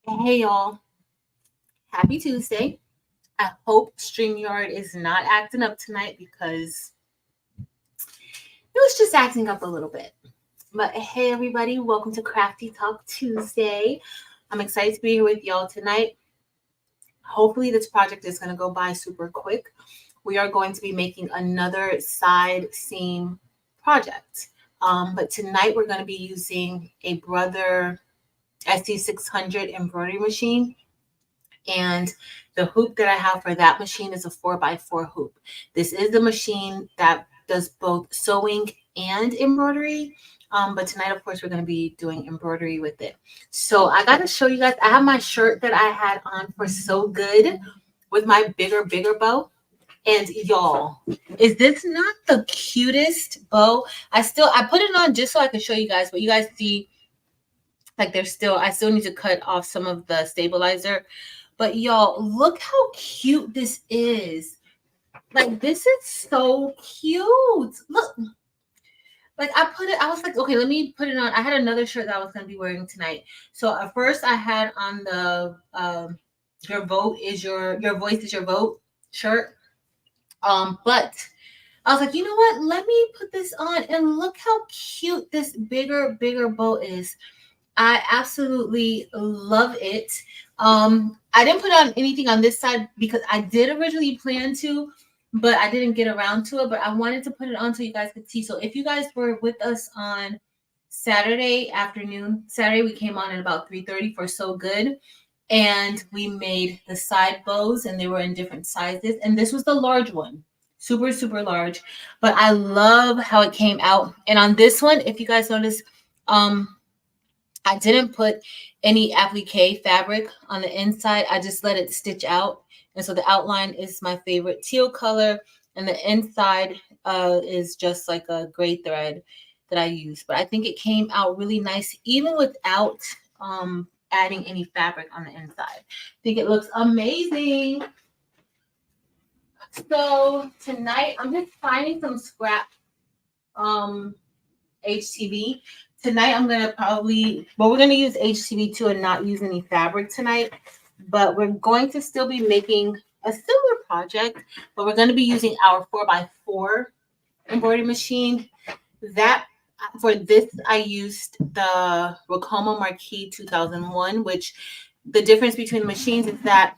Hey y'all, happy Tuesday. I hope StreamYard is not acting up tonight because it was just acting up a little bit. But hey everybody, welcome to Crafty Talk Tuesday. I'm excited to be here with y'all tonight. Hopefully this project is going to go by super quick. We are going to be making another side seam project. But tonight we're going to be using a Brother SE600 embroidery machine. And the hoop that I have for that machine is a 4x4 hoop. This is the machine that does both sewing and embroidery. But tonight, of course, we're going to be doing embroidery with it. So I got to show you guys. I have my shirt that I had on for So Good with my bigger bow. And y'all, is this not the cutest bow? I put it on just so I can show you guys, but you guys see like I still need to cut off some of the stabilizer. But y'all, look how cute this is. Like, this is so cute. Look. Like, I was like, okay, let me put it on. I had another shirt that I was going to be wearing tonight. So at first I had on the your vote is your voice is your vote shirt. But I was like, you know what? Let me put this on and look how cute this bigger bow is. I absolutely love it. I didn't put on anything on this side because I did originally plan to, but I didn't get around to it. But I wanted to put it on so you guys could see. So if you guys were with us on Saturday afternoon, we came on at about 3:30 for So Good. And we made the side bows and they were in different sizes. And this was the large one, super, super large. But I love how it came out. And on this one, if you guys notice, I didn't put any applique fabric on the inside. I just let it stitch out. And so the outline is my favorite teal color. And the inside is just like a gray thread that I use. But I think it came out really nice, even without adding any fabric on the inside. I think it looks amazing. So tonight, I'm just finding some scrap HTV. Tonight, we're going to use HTV too and not use any fabric tonight. But we're going to still be making a similar project, but we're going to be using our 4x4 embroidery machine. For this, I used the Racoma Marquis 2001, which the difference between the machines is that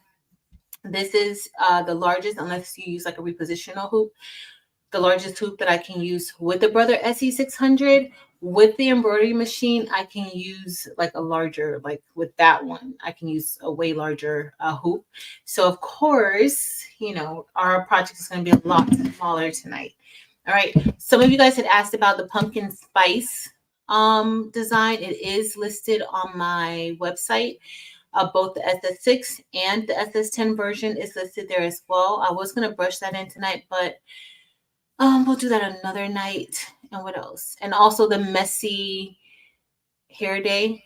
this is the largest, unless you use like a repositional hoop, the largest hoop that I can use with the Brother SE600. With the embroidery machine, I can use like a larger, like with that one, I can use a way larger hoop. So of course, our project is going to be a lot smaller tonight. All right. Some of you guys had asked about the pumpkin spice design. It is listed on my website. Both the SS6 and the SS10 version is listed there as well. I was going to brush that in tonight, but we'll do that another night. And what else? And also the messy hair day,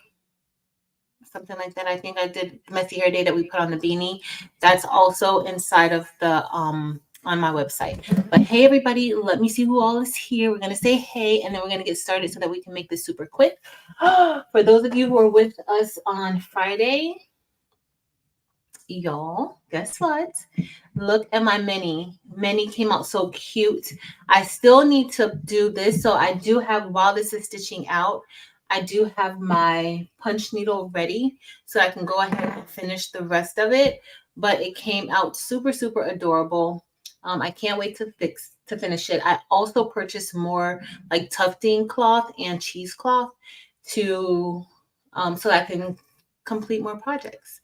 something like that. I think I did the messy hair day that we put on the beanie. That's also inside of the on my website. But hey everybody, let me see who all is here. We're gonna say hey, and then we're gonna get started so that we can make this super quick. For those of you who are with us on Friday, y'all, guess what? Look at my mini. Mini came out so cute. I still need to do this. So I do have, while this is stitching out, I do have my punch needle ready so I can go ahead and finish the rest of it. But it came out super, super adorable. I can't wait to finish it. I also purchased more like tufting cloth and cheesecloth to so I can complete more projects.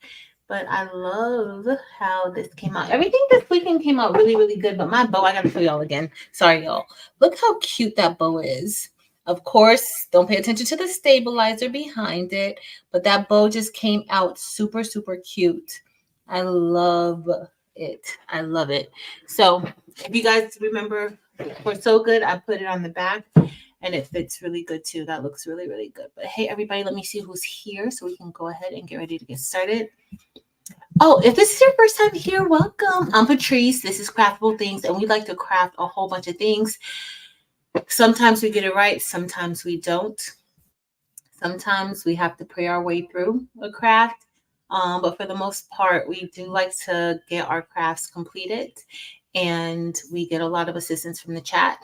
But I love how this came out. Everything this weekend came out really, really good. But my bow, I got to show y'all again. Sorry, y'all. Look how cute that bow is. Of course, don't pay attention to the stabilizer behind it. But that bow just came out super, super cute. I love it. I love it. So if you guys remember, for So Good, I put it on the back. And it fits really good too. That looks really, really good. But hey, everybody, let me see who's here so we can go ahead and get ready to get started. Oh, if this is your first time here, welcome. I'm Patrice. This is Craftable Things, and we like to craft a whole bunch of things. Sometimes we get it right. Sometimes we don't. Sometimes we have to pray our way through a craft. But for the most part, we do like to get our crafts completed, and we get a lot of assistance from the chat.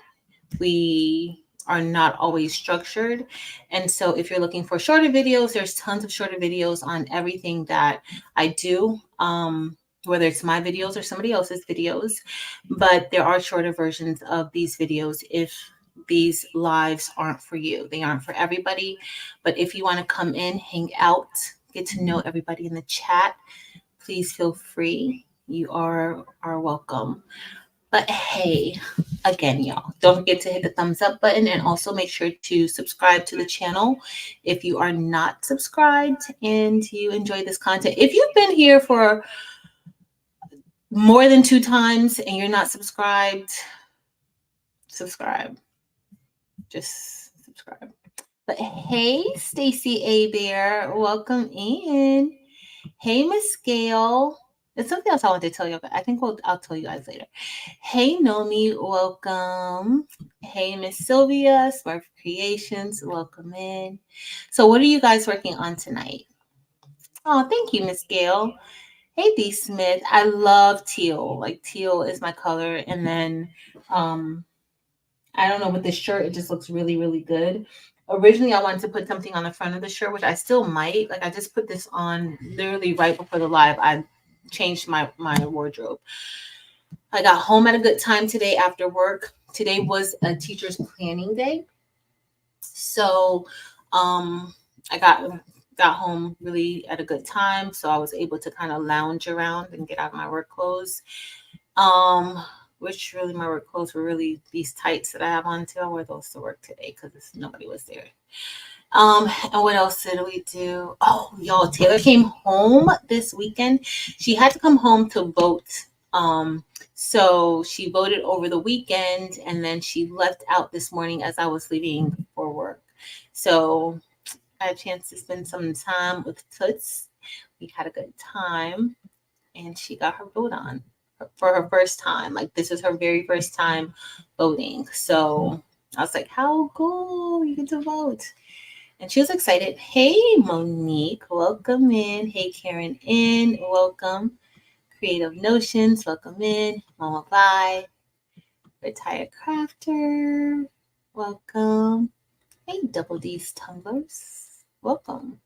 We are not always structured. And so if you're looking for shorter videos, there's tons of shorter videos on everything that I do, whether it's my videos or somebody else's videos. But there are shorter versions of these videos if these lives aren't for you. They aren't for everybody. But if you want to come in, hang out, get to know everybody in the chat, please feel free. You are welcome. But hey, again, y'all, don't forget to hit the thumbs up button, and also make sure to subscribe to the channel if you are not subscribed and you enjoy this content. If you've been here for more than 2 times and you're not subscribed, subscribe. Just subscribe. But hey, Stacy A. Bear, welcome in. Hey, Miss Gail. There's something else I want to tell you, but I think I'll tell you guys later. Hey, Nomi, welcome. Hey, Miss Sylvia, Smurf Creations, welcome in. So what are you guys working on tonight? Oh, thank you, Miss Gail. Hey, D. Smith. I love teal. Like, teal is my color. And then, I don't know, with this shirt, it just looks really, really good. Originally, I wanted to put something on the front of the shirt, which I still might. Like, I just put this on literally right before the live. I changed my wardrobe. I got home at a good time today after work. Today was a teacher's planning day. So I got home really at a good time. So I was able to kind of lounge around and get out of my work clothes. Which really my work clothes were really these tights that I have on too. I wore those to work today because nobody was there. And what else did we do? Oh, y'all, Taylor came home this weekend. She had to come home to vote. So she voted over the weekend, and then she left out this morning as I was leaving for work. So I had a chance to spend some time with Toots. We had a good time, and she got her vote on for her first time. Like, this was her very first time voting. So I was like, how cool, you get to vote. And she was excited. Hey, Monique, welcome in. Hey, Karen in, welcome. Creative Notions, welcome in. Mama Bye, Retired Crafter, welcome. Hey, Double D's Tumblers, welcome.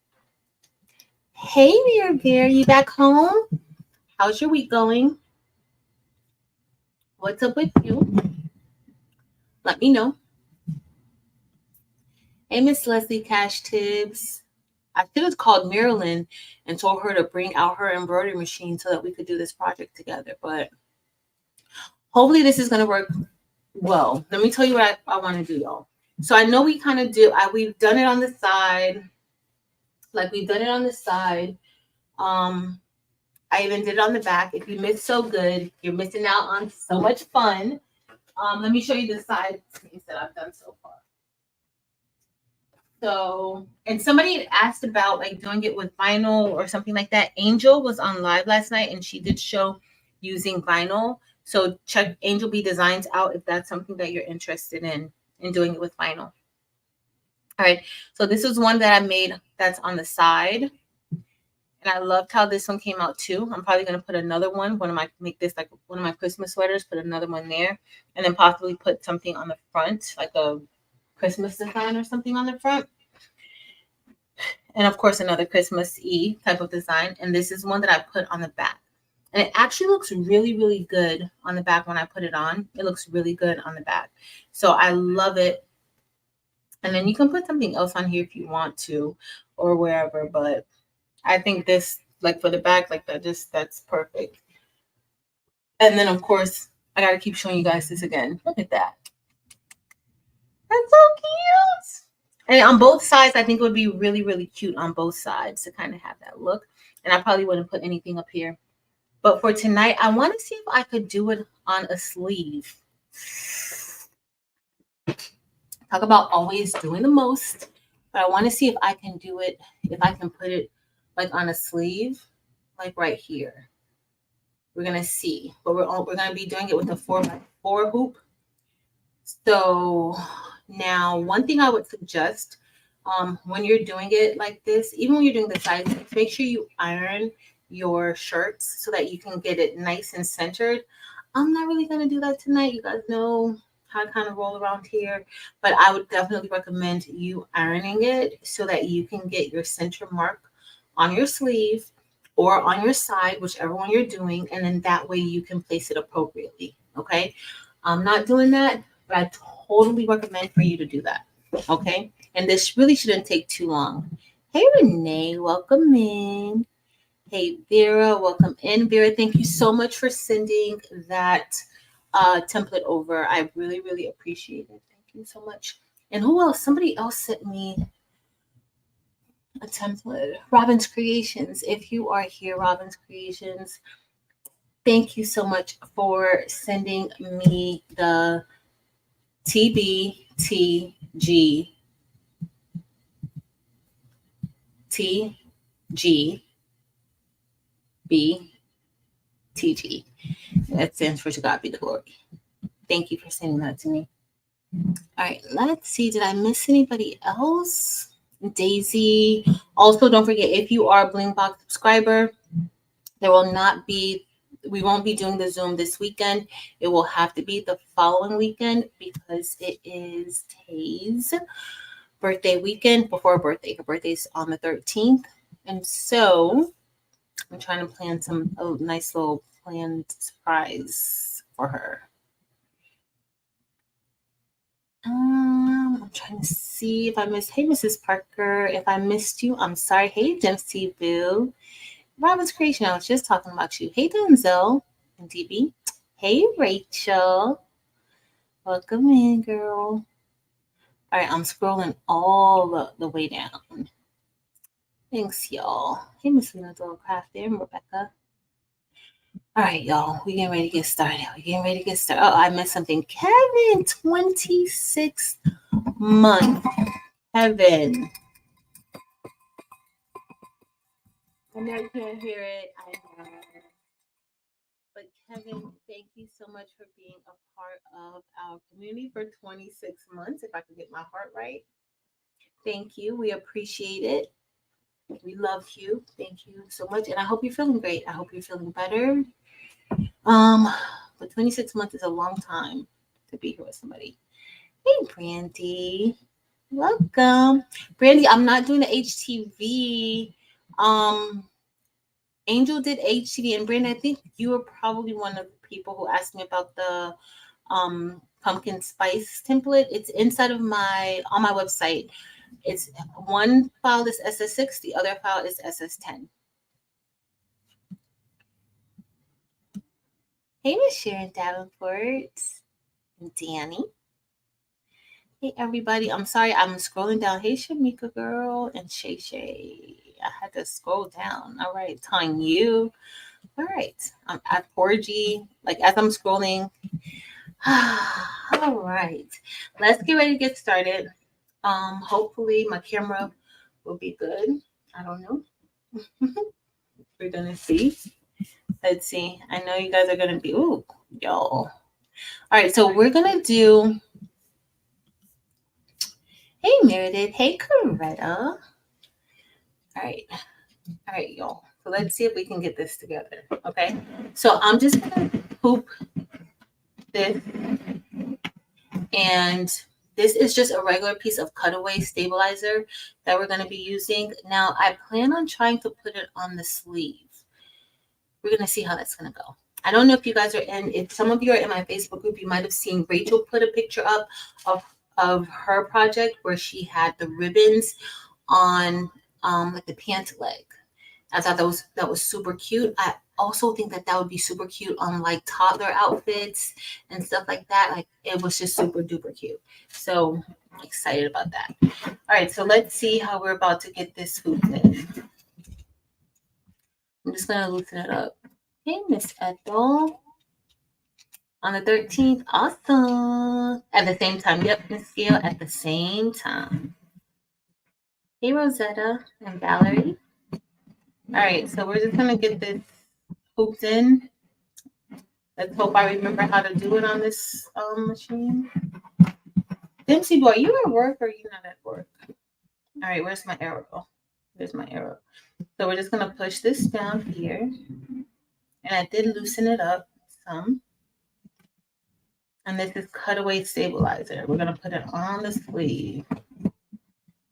Hey, Mirror Bear, you back home? How's your week going? What's up with you? Let me know. Hey, Miss Leslie Cash Tibbs. I should have called Marilyn and told her to bring out her embroidery machine so that we could do this project together. But hopefully this is going to work well. Let me tell you what I want to do, y'all. So I know we kind of do. We've done it on the side. Like, we've done it on the side. I even did it on the back. If you missed So Good, you're missing out on so much fun. Let me show you the side things that I've done so far. So, and somebody had asked about like doing it with vinyl or something like that. Angel was on live last night and she did show using vinyl. So check Angel B Designs out if that's something that you're interested in doing it with vinyl. All right. So this is one that I made that's on the side. And I loved how this one came out too. I'm probably going to put another one. Make this like one of my Christmas sweaters, put another one there, and then possibly put something on the front, like a Christmas design or something on the front. And of course, another Christmas-y type of design. And this is one that I put on the back. And it actually looks really, really good on the back when I put it on. It looks really good on the back. So I love it. And then you can put something else on here if you want to or wherever. But I think this, like for the back, like that's perfect. And then, of course, I got to keep showing you guys this again. Look at that. That's so cute. And on both sides, I think it would be really, really cute on both sides to kind of have that look. And I probably wouldn't put anything up here. But for tonight, I want to see if I could do it on a sleeve. Talk about always doing the most. But I want to see if I can do it, if I can put it like on a sleeve, like right here. We're going to see. But we're going to be doing it with a 4x4 hoop. So now one thing I would suggest when you're doing it like this, even when you're doing the sides, make sure you iron your shirts so that you can get it nice and centered. I'm not really going to do that tonight. You guys know how to kind of roll around here, but I would definitely recommend you ironing it so that you can get your center mark on your sleeve or on your side, whichever one you're doing, and then that way you can place it appropriately. Okay. I'm not doing that, but I totally recommend for you to do that. Okay. And this really shouldn't take too long. Hey, Renee, welcome in. Hey, Vera, welcome in. Vera, thank you so much for sending that template over. I really, really appreciate it. Thank you so much. And who else? Somebody else sent me a template. Robin's Creations. If you are here, Robin's Creations, thank you so much for sending me the TBTG TGBTG. That stands for To God Be the Glory. Thank you for sending that to me. All right, let's see. Did I miss anybody else? Daisy. Also, don't forget, if you are a Bling Box subscriber, there will not be, we won't be doing the Zoom this weekend. It will have to be the following weekend because it is Tay's birthday weekend before her birthday. Her birthday's on the 13th. And so I'm trying to plan a nice little planned surprise for her. I'm trying to see if I missed. Hey, Mrs. Parker, if I missed you, I'm sorry. Hey, Dempsey Boo. Robin's Creation, I was just talking about you. Hey, Denzel and DB. Hey, Rachel. Welcome in, girl. All right, I'm scrolling all the way down. Thanks, y'all. Hey, Miss Lena Craft there, Rebecca. All right, y'all. We're getting ready to get started. Oh, I missed something. Kevin, 26th month. Kevin. I know you can't hear it. I know. But Kevin, thank you so much for being a part of our community for 26 months, if I can get my heart right. Thank you. We appreciate it. We love you. Thank you so much. And I hope you're feeling great. I hope you're feeling better. But 26 months is a long time to be here with somebody. Hey, Brandy. Welcome. Brandy, I'm not doing the HTV. Angel did HTV, and Brandy, I think you were probably one of the people who asked me about the pumpkin spice template. It's inside of on my website. It's one file is SS6, the other file is SS10. Hey, Miss Sharon Davenport and Danny. Hey, everybody. I'm sorry, I'm scrolling down. Hey, Shamika girl and Shay Shay. I had to scroll down. All right, telling you. All right, I'm at 4G. Like as I'm scrolling. All right, let's get ready to get started. Hopefully my camera will be good. I don't know. We're gonna see. Let's see. I know you guys are gonna be y'all. All right, so we're gonna do. Hey Meredith. Hey Coretta. All right, y'all. So let's see if we can get this together. Okay. So I'm just gonna hoop this, and this is just a regular piece of cutaway stabilizer that we're going to be using. Now, I plan on trying to put it on the sleeve. We're going to see how that's going to go. I don't know if you guys are if some of you are in my Facebook group, you might have seen Rachel put a picture up of her project where she had the ribbons on like the pant leg. I thought that was super cute. I also think that would be super cute on like toddler outfits and stuff like that. Like it was just super duper cute. So I'm excited about that. All right, so let's see how we're about to get this hoop in. I'm just gonna loosen it up. Hey, Miss Ethel. On the 13th, awesome. At the same time, yep, Miss Gail, at the same time. Hey, Rosetta and Valerie. All right, so we're just gonna get this hooped in. Let's hope I remember how to do it on this machine. Dempsey boy, you at work or you not at work? All right, where's my arrow? There's my arrow. So we're just gonna push this down here. And I did loosen it up some. And this is cutaway stabilizer. We're gonna put it on the sleeve.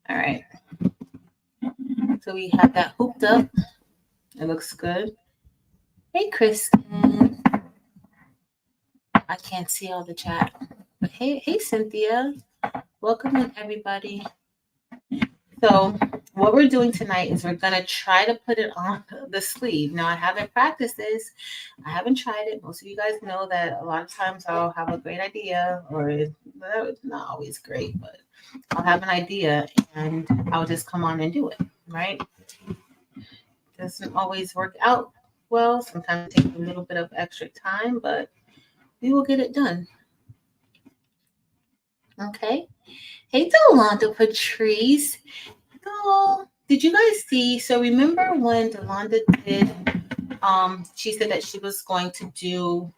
All right. So we have that hooped up. It looks good. Hey, Kristen. I can't see all the chat. But hey, Cynthia. Welcome in, everybody. So what we're doing tonight is we're going to try to put it on the sleeve. Now, I haven't practiced this. I haven't tried it. Most of you guys know that a lot of times I'll have a great idea, or it's not always great, but I'll have an idea and I'll just come on and do it, right? Doesn't always work out well. Sometimes it takes a little bit of extra time, but we will get it done. Okay. Hey, Delonda Patrice. Oh, did you guys see? So remember when Delonda did, she said that she was going to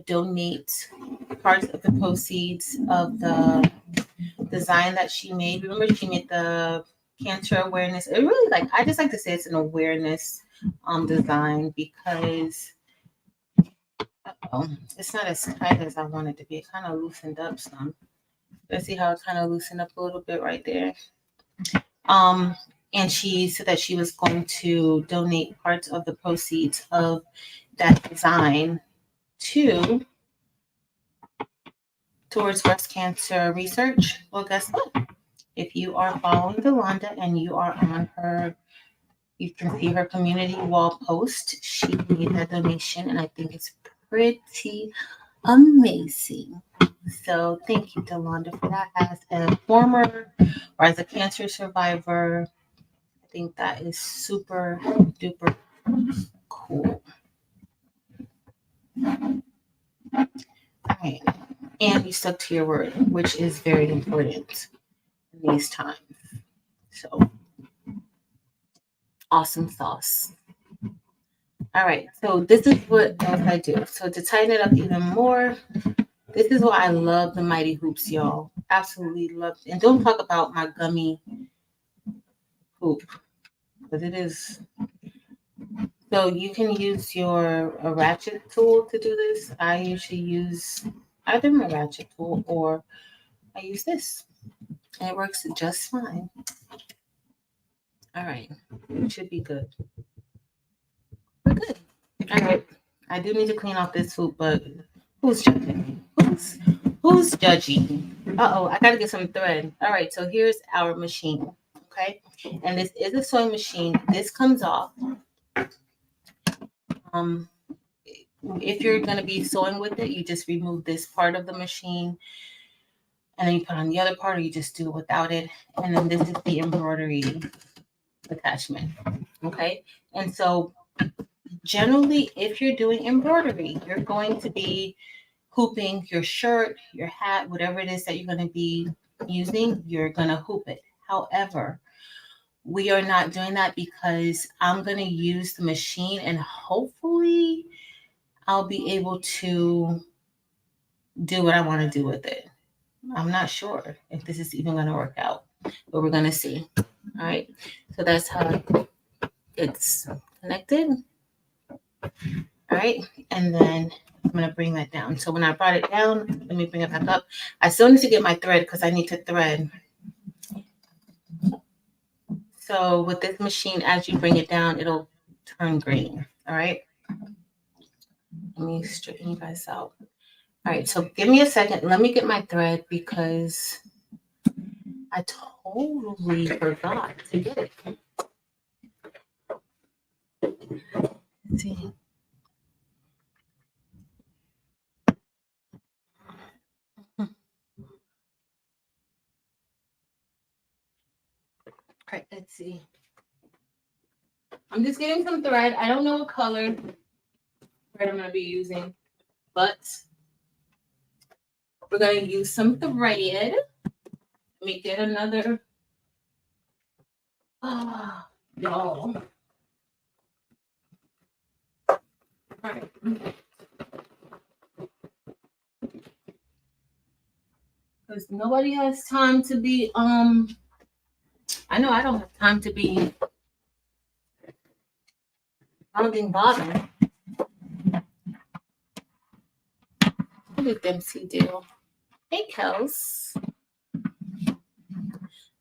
donate parts of the proceeds of the design that she made. Remember she made the cancer awareness. It really I just like to say it's an awareness design because it's not as tight as I want it to be. It kind of loosened up some. Let's see how it kind of loosened up a little bit right there. And she said that she was going to donate parts of the proceeds of that design towards breast cancer research. Well, guess what? If you are following Delonda and you are on her, you can see her community wall post. She made that donation, and I think it's pretty amazing. So thank you, Delonda, for that. As a former or as a cancer survivor, I think that is super duper cool. All right. And you stuck to your word, which is very important in these times. So awesome sauce. All right. So this is what else I do. So to tighten it up even more, this is why I love the Mighty Hoops, y'all. Absolutely love it. And don't talk about my gummy hoop, because it is. So you can use a ratchet tool to do this. I usually use either my ratchet tool or I use this. And it works just fine. All right. It should be good. We're good. All right. I do need to clean off this hoop, but who's judging? Who's judging? Uh-oh, I got to get some thread. All right. So here's our machine. Okay. And this is a sewing machine. This comes off. If you're going to be sewing with it, you just remove this part of the machine and then you put on the other part, or you just do it without it. And then this is the embroidery attachment. Okay. And so generally, if you're doing embroidery, you're going to be hooping your shirt, your hat, whatever it is that you're going to be using, you're going to hoop it. However, we are not doing that because I'm going to use the machine and hopefully I'll be able to do what I want to do with it. I'm not sure if this is even going to work out, but we're going to see. All right. So that's how it's connected. All right. And then I'm going to bring that down. So when I brought it down, let me bring it back up. I still need to get my thread because I need to thread. So with this machine, as you bring it down, it'll turn green. All right. Let me straighten you guys out. All right. So give me a second. Let me get my thread because I totally forgot to get it. Let's see. All right, let's see. I'm just getting some thread. I don't know what color thread I'm going to be using, but we're going to use some thread. Let me get another. Oh, y'all. All right. Because nobody has time to be I know I don't have time to be rounding bottom. What did Dempsey do? Hey, Kels.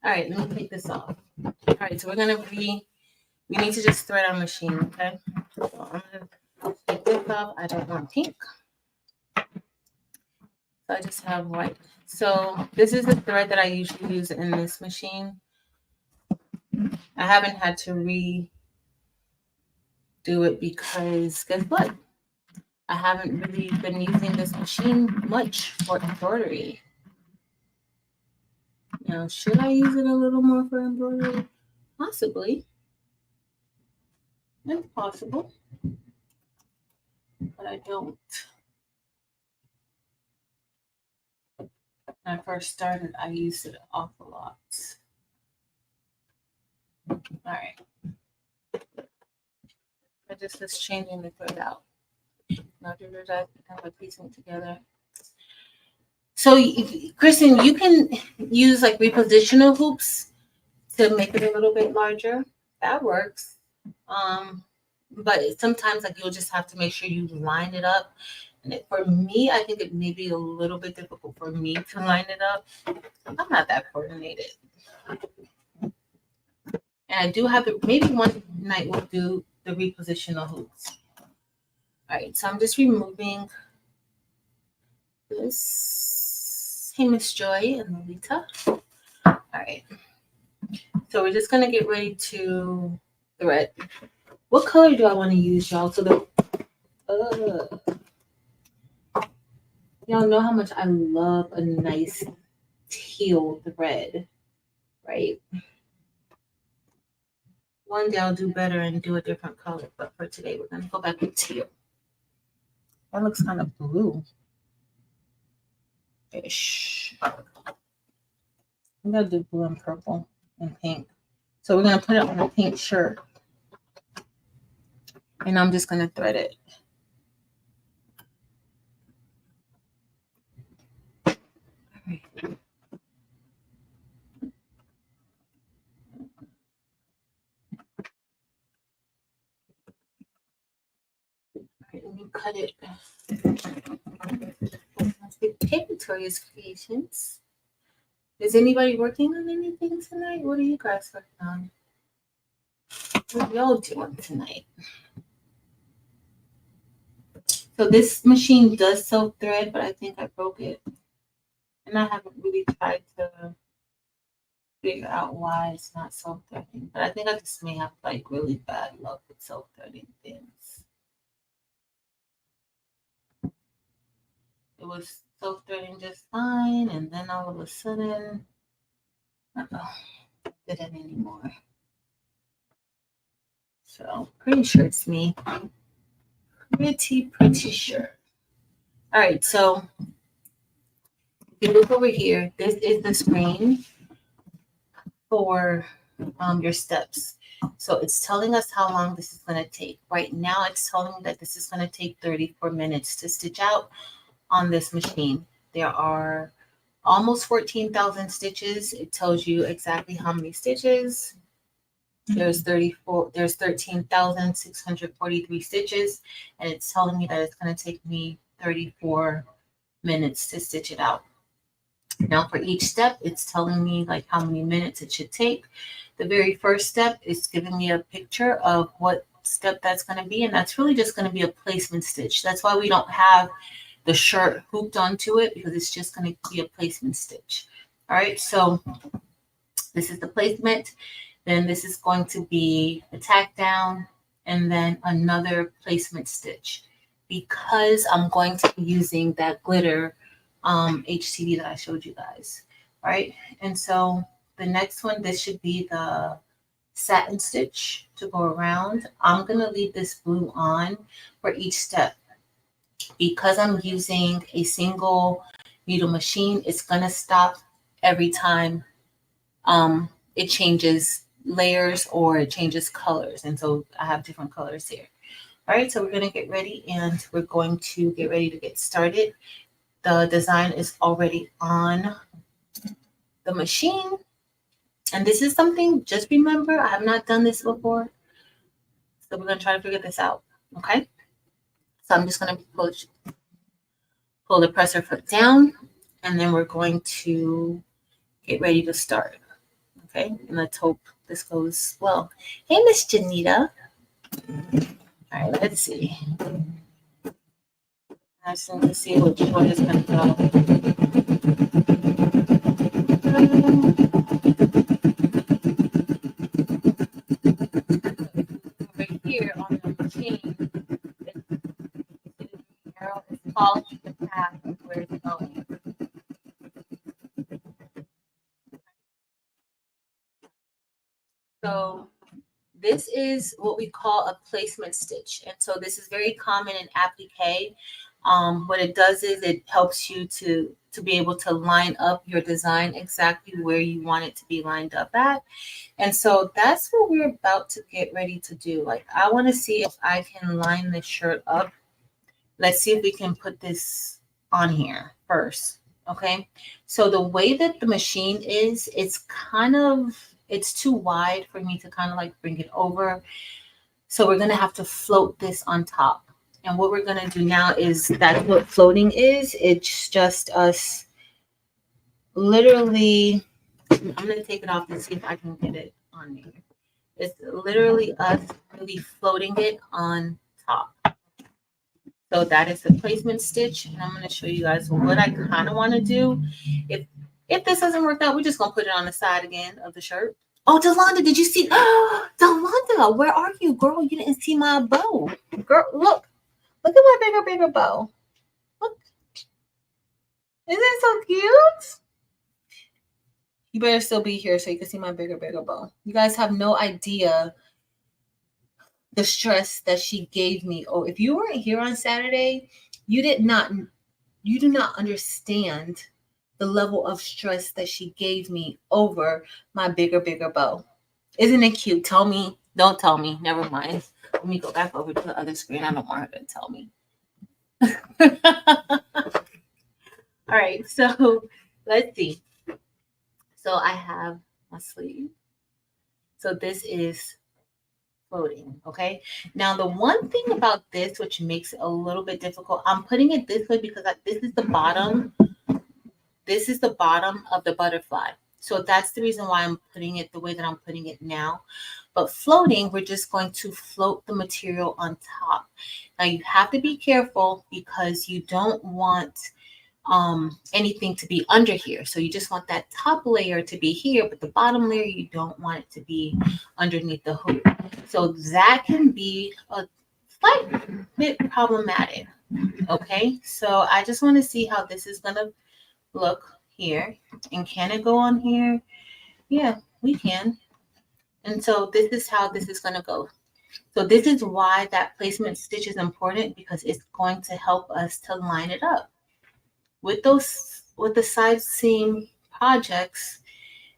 All right, let me take this off. All right, so we need to just thread our machine, okay? So I'm gonna take this off. I don't want pink. So I just have white. So this is the thread that I usually use in this machine. I haven't had to redo it because guess what? I haven't really been using this machine much for embroidery. Now, should I use it a little more for embroidery? Possibly. It's possible. But I don't. When I first started, I used it an awful lot. All right. I just was changing the thread out. Now, kind of piecing it together. So, Kristen, you can use like repositional hoops to make it a little bit larger. That works. But sometimes like you'll just have to make sure you line it up. And for me, I think it may be a little bit difficult for me to line it up. I'm not that coordinated. And I do have it. Maybe one night we'll do the repositional hoops. All right, so I'm just removing this. Hey, Miss Joy and Lolita. All right. So we're just gonna get ready to thread. What color do I want to use, y'all? So y'all know how much I love a nice teal thread, right? One day I'll do better and do a different color, but for today we're gonna go back with teal. That looks kind of blue-ish. I'm gonna do blue and purple and pink. So we're gonna put it on a pink shirt. And I'm just gonna thread it. Let me cut it. Take Victoria's Creations. Is anybody working on anything tonight? What are you guys working on? What are y'all doing tonight? So this machine does self thread, but I think I broke it. And I haven't really tried to figure out why it's not self threading. But I think I just may have like really bad luck with self threading things. It was self threading just fine, and then all of a sudden, did it anymore. So pretty sure it's me. Pretty sure. All right, so if you look over here, this is the screen for your steps. So it's telling us how long this is going to take. Right now, it's telling me that this is going to take 34 minutes to stitch out on this machine. There are almost 14,000 stitches. It tells you exactly how many stitches. There's 13,643 stitches, and it's telling me that it's going to take me 34 minutes to stitch it out. Now for each step, it's telling me like how many minutes it should take. The very first step is giving me a picture of what step that's going to be, and that's really just going to be a placement stitch. That's why we don't have the shirt hooped onto it, because it's just going to be a placement stitch. All right, so this is the placement. Then this is going to be the tack down, and then another placement stitch, because I'm going to be using that glitter HCD that I showed you guys. All right, and so the next one, this should be the satin stitch to go around. I'm going to leave this blue on for each step. Because I'm using a single needle machine, it's going to stop every time it changes layers or it changes colors. And so I have different colors here. All right, so we're going to get ready, and we're going to get ready to get started. The design is already on the machine. And this is something, just remember, I have not done this before. So we're going to try to figure this out. Okay. So I'm just going to pull the presser foot down, and then we're going to get ready to start. Okay. And let's hope this goes well. Hey, Miss Janita. All right, let's see. I just need to see which one is going to go. Right here on the machine, it's following the path of where it's going. So this is what we call a placement stitch. And so this is very common in applique. What it does is it helps you to be able to line up your design exactly where you want it to be lined up at. And so that's what we're about to get ready to do. Like, I want to see if I can line this shirt up. Let's see if we can put this on here first. Okay. So the way that the machine is, it's too wide for me to kind of like bring it over. So we're going to have to float this on top. And what we're going to do now is, that's what floating is. It's just us literally, I'm going to take it off and see if I can get it on there. It's literally us really floating it on top. So that is the placement stitch. And I'm going to show you guys what I kind of want to do. If this doesn't work out, we're just going to put it on the side again of the shirt. Oh, Delonda, did you see? Oh, Delonda, where are you, girl? You didn't see my bow. Girl, look. Look at my bigger bow. Look. Isn't it so cute? You better still be here so you can see my bigger bow. You guys have no idea the stress that she gave me. Oh, if you weren't here on Saturday, you do not understand the level of stress that she gave me over my bigger bow. Isn't it cute? Tell me. Don't tell me. Never mind. Let me go back over to the other screen. I don't want her to tell me. All right, so let's see. So I have my sleeve. So this is floating, okay? Now, the one thing about this, which makes it a little bit difficult, I'm putting it this way because this is the bottom. This is the bottom of the butterfly. So that's the reason why I'm putting it the way that I'm putting it now. But floating, we're just going to float the material on top. Now, you have to be careful because you don't want anything to be under here. So you just want that top layer to be here, but the bottom layer, you don't want it to be underneath the hoop. So that can be a slight bit problematic. Okay, so I just want to see how this is going to look here. And can it go on here? Yeah, we can. And so this is how this is going to go. So this is why that placement stitch is important, because it's going to help us to line it up. With the side seam projects,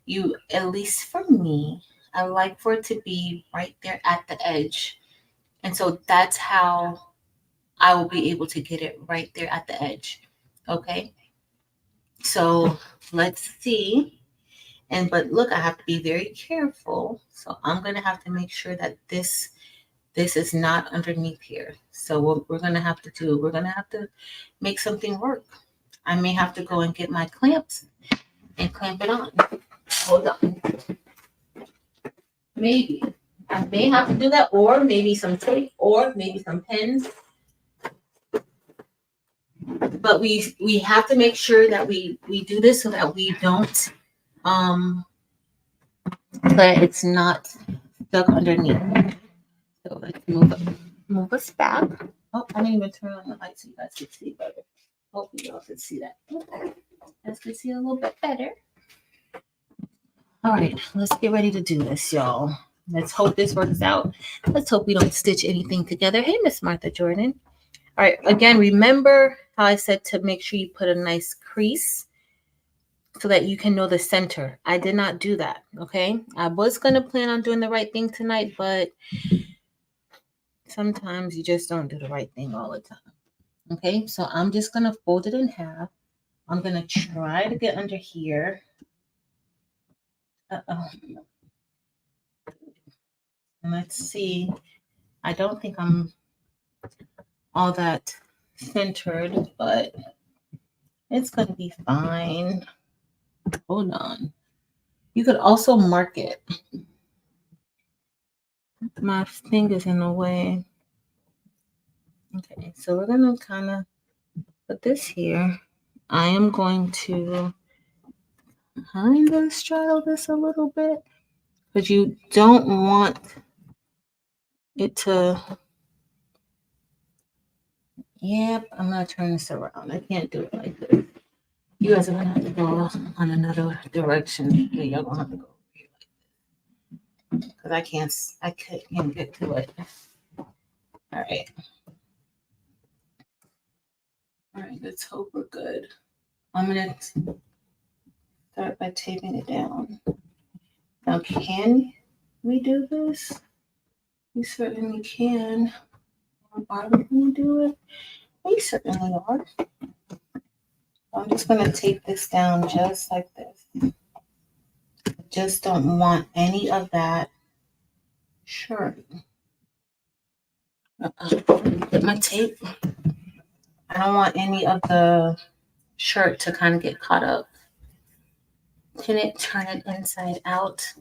you, at least for me, I like for it to be right there at the edge. And so that's how I will be able to get it right there at the edge. Okay. So let's see. But look, I have to be very careful. So I'm going to have to make sure that this is not underneath here. So what we're going to have to do, we're going to have to make something work. I may have to go and get my clamps and clamp it on. Hold on. Maybe. I may have to do that, or maybe some tape, or maybe some pins. But we have to make sure that we do this so that we don't that it's not stuck underneath. So let's move us back. Oh, I didn't even turn on the light so you guys can see better. Hopefully y'all can see that. Okay. Let's can see a little bit better. All right, let's get ready to do this, y'all. Let's hope this works out. Let's hope we don't stitch anything together. Hey, Miss Martha Jordan. All right, again, remember how I said to make sure you put a nice crease so that you can know the center. I did not do that, okay? I was going to plan on doing the right thing tonight, but sometimes you just don't do the right thing all the time. Okay, so I'm just going to fold it in half. I'm going to try to get under here. Uh-oh. And let's see. I don't think I'm all that centered, but it's going to be fine. Hold on. You could also mark it. My finger's in the way. Okay, so we're going to kind of put this here. I am going to kind of straddle this a little bit because you don't want it to. Yep, I'm going to turn this around. I can't do it like this. You guys are going to have to go on another direction. Yeah, you're going to have to go because I can't get to it. All right. All right, let's hope we're good. I'm going to start by taping it down. Now, can we do this? We certainly can. Are we going to do it? We certainly are. I'm just going to tape this down just like this. I just don't want any of that shirt. Get my tape. I don't want any of the shirt to kind of get caught up. Pin it, turn it inside out.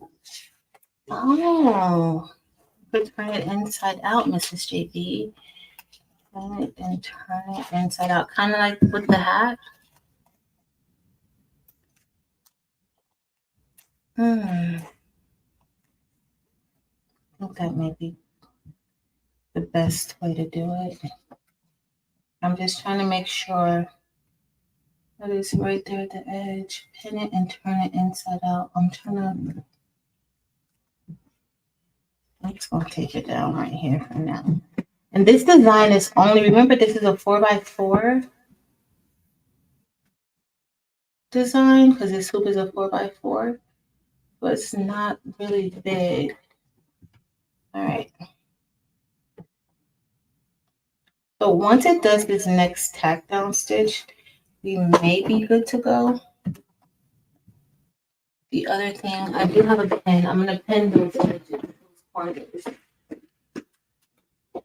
Oh, could turn it inside out, Mrs. JB. Pin it and turn it inside out, kind of like with the hat. I think that may be the best way to do it. I'm just trying to make sure that it's right there at the edge. Pin it and turn it inside out. I'm just going to take it down right here for now. And this design is only, remember this is a 4x4 design because this hoop is a 4x4. But it's not really big. All right. So once it does this next tack down stitch, we may be good to go. The other thing, I do have a pin. I'm going to pin those corners.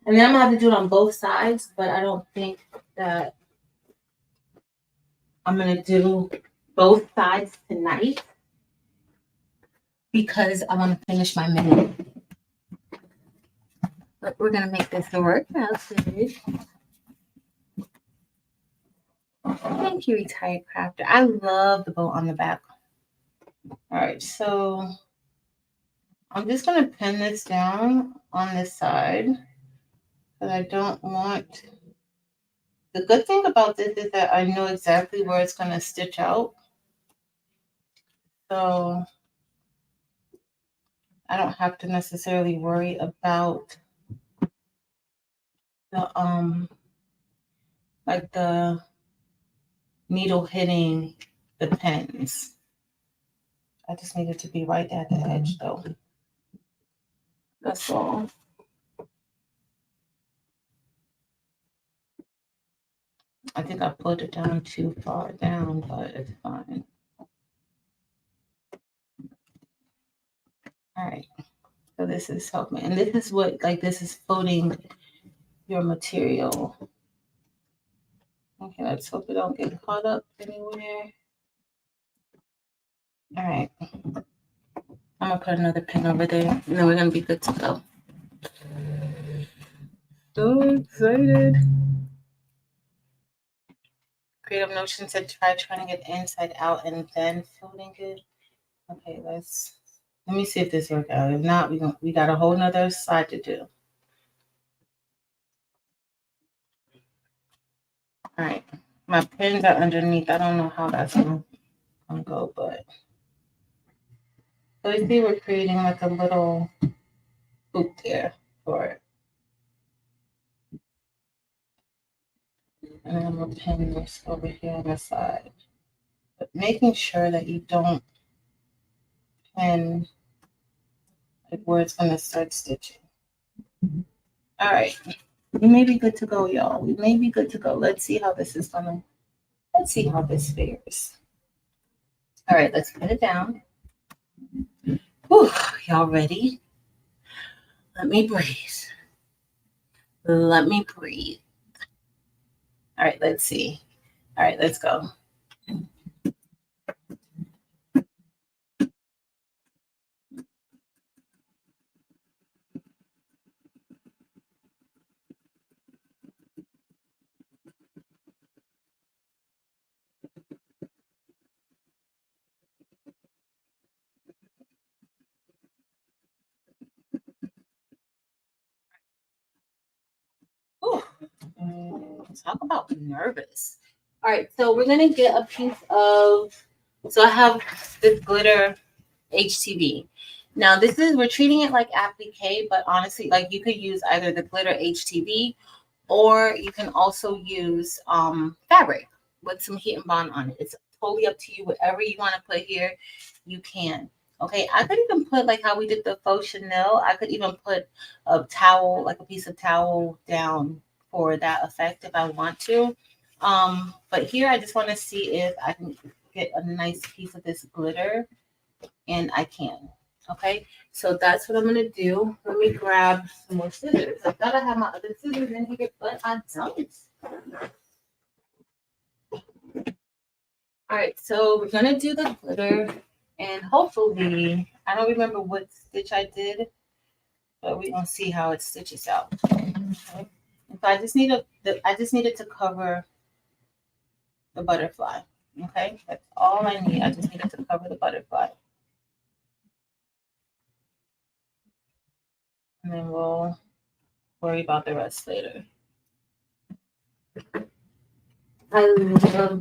And then I'm going to have to do it on both sides, but I don't think that I'm going to do both sides tonight because I want to finish my mini. But we're going to make this work now. Thank you, Retired Crafter. I love the bow on the back. All right, so I'm just going to pin this down on this side because I don't want. The good thing about this is that I know exactly where it's going to stitch out. So I don't have to necessarily worry about the like the needle hitting the pins. I just need it to be right at the edge though. That's all. I think I put it down too far down, but it's fine. All right. So this is helping. And this is what, like, this is floating your material. Okay, let's hope it don't get caught up anywhere. All right. I'm going to put another pin over there, and then we're going to be good to go. So excited. Creative Notion said try turning it inside out and then folding it. Okay, let me see if this works out. If not, we got a whole nother side to do. All right, my pins are underneath. I don't know how that's gonna go, but so you see we're creating like a little hoop there for it. And I'm gonna pin this over here on the side. But making sure that you don't pin like where it's gonna start stitching. All right. We may be good to go, y'all. We may be good to go. Let's see how this is gonna. Let's see how this fares. All right, let's put it down. Whew, y'all ready? Let me breathe. Let me breathe. All right, let's see. All right, let's go. Whew. Talk about nervous. All right, so we're gonna get a piece of. So I have this glitter HTV. Now this is we're treating it like applique, but honestly, like you could use either the glitter HTV or you can also use fabric with some heat and bond on it. It's totally up to you. Whatever you want to put here, you can. Okay, I could even put like how we did the faux Chanel. I could even put a towel, like a piece of towel down for that effect if I want to. But here I just want to see if I can get a nice piece of this glitter, and I can. Okay, so that's what I'm gonna do. Let me grab some more scissors. I thought I had my other scissors in here, but I don't. All right, so we're gonna do the glitter, and hopefully, I don't remember what stitch I did, but we're gonna see how it stitches out. Okay. If I just need I just needed to cover the butterfly. Okay, that's all I need. I just needed to cover the butterfly, and then we'll worry about the rest later.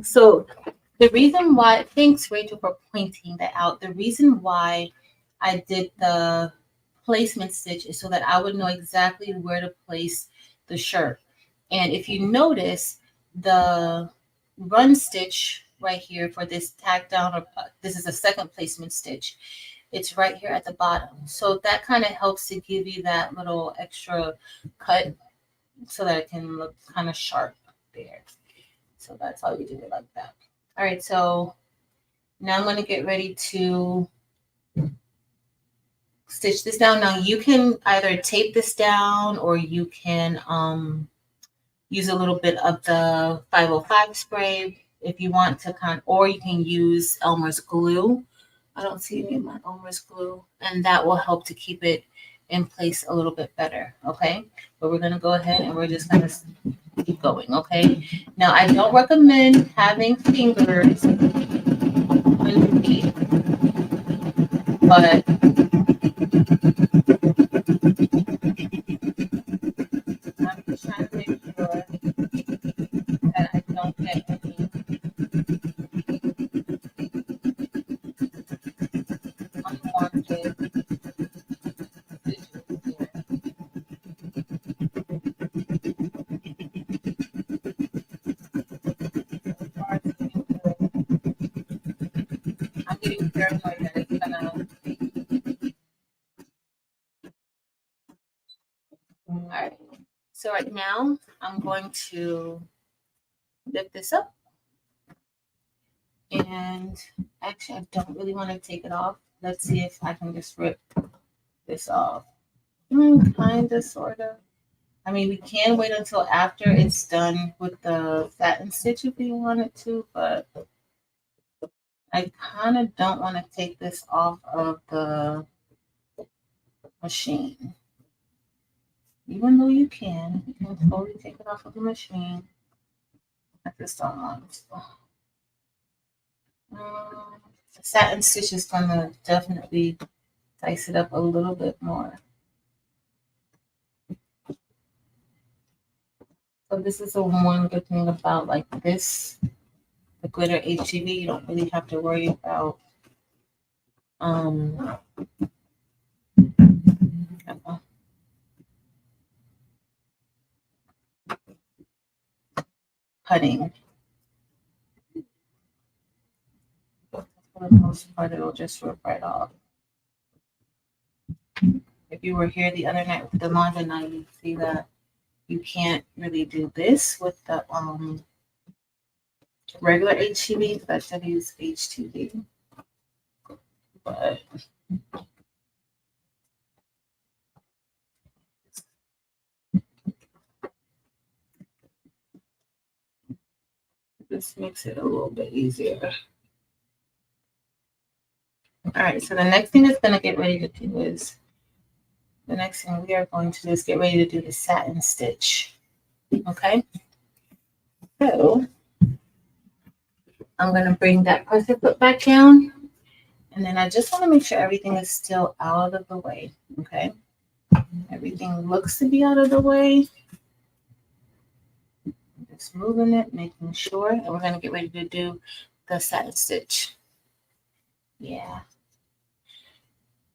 So the reason why, thanks Rachel for pointing that out. The reason why I did the placement stitch is so that I would know exactly where to place the shirt. And if you notice, the run stitch right here for this tack down, or this is a second placement stitch. It's right here at the bottom. So that kind of helps to give you that little extra cut so that it can look kind of sharp there. So that's how you do it like that. All right, so now I'm going to get ready to stitch this down. Now you can either tape this down or you can use a little bit of the 505 spray if you want to or you can use Elmer's glue. I don't see any of my Elmer's glue, and that will help to keep it in place a little bit better. Okay, but we're going to go ahead and we're just going to keep going. Okay, now I don't recommend having fingers underneath, but I'm just trying to make sure that I don't get any unwanted stitches here. As far as getting I'm getting paranoid that it's gonna. All right. So right now I'm going to lift this up, and actually I don't really want to take it off. Let's see if I can just rip this off. Kind of, sort of. I mean, we can wait until after it's done with the satin stitch if you wanted to, but I kind of don't want to take this off of the machine. Even though you can totally take it off of the machine. I just don't want to. The satin stitch is going to definitely dice it up a little bit more. So this is the one good thing about like this, the glitter HGV. You don't really have to worry about cutting. For the most part, it'll just rip right off. If you were here the other night with the laundry night, you'd see that you can't really do this with the regular HTV because I said use HTV. But This makes it a little bit easier. All right, so the next thing that's going to get ready to do is, the next thing we are going to do is get ready to do the satin stitch. Okay, so I'm going to bring that pressure foot back down, and then I just want to make sure everything is still out of the way. Okay, everything looks to be out of the way. Just moving it, making sure, and we're going to get ready to do the satin stitch. Yeah.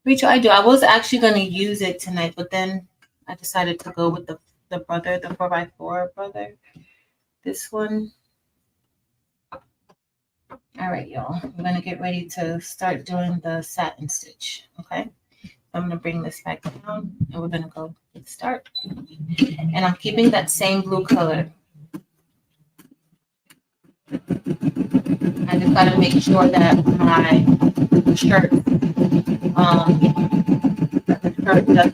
Rachel, I was actually going to use it tonight, but then I decided to go with the brother, the 4x4 brother. This one. All right, y'all. We're going to get ready to start doing the satin stitch. Okay. I'm going to bring this back down, and we're going to go start. And I'm keeping that same blue color. I just got to make sure that my shirt, doesn't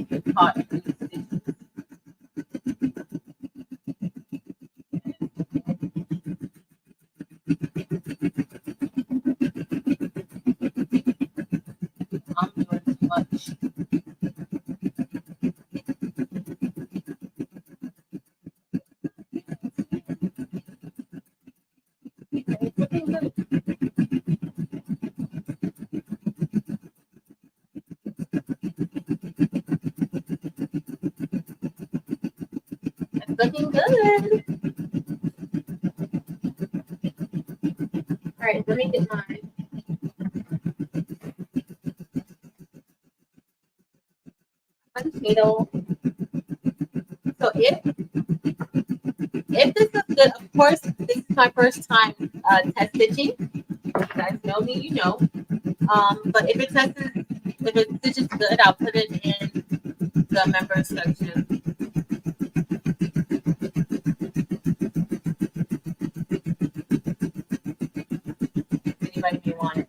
get caught in the stitches. I'm doing too much. It's looking good. It's looking good. All right, let me get my needle. So if this is good, of course, this is my first time test stitching. You guys know me, you know. But if it stitches good, I'll put it in the members section. If anybody may want it.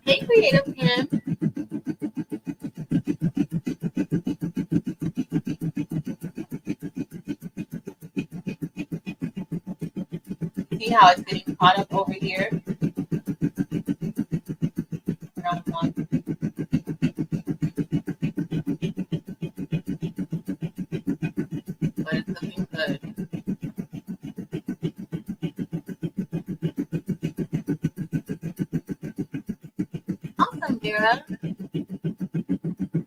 Hey, Creative Kim. See how it's getting caught up over here? Round one. But it's looking good. Awesome, Vera.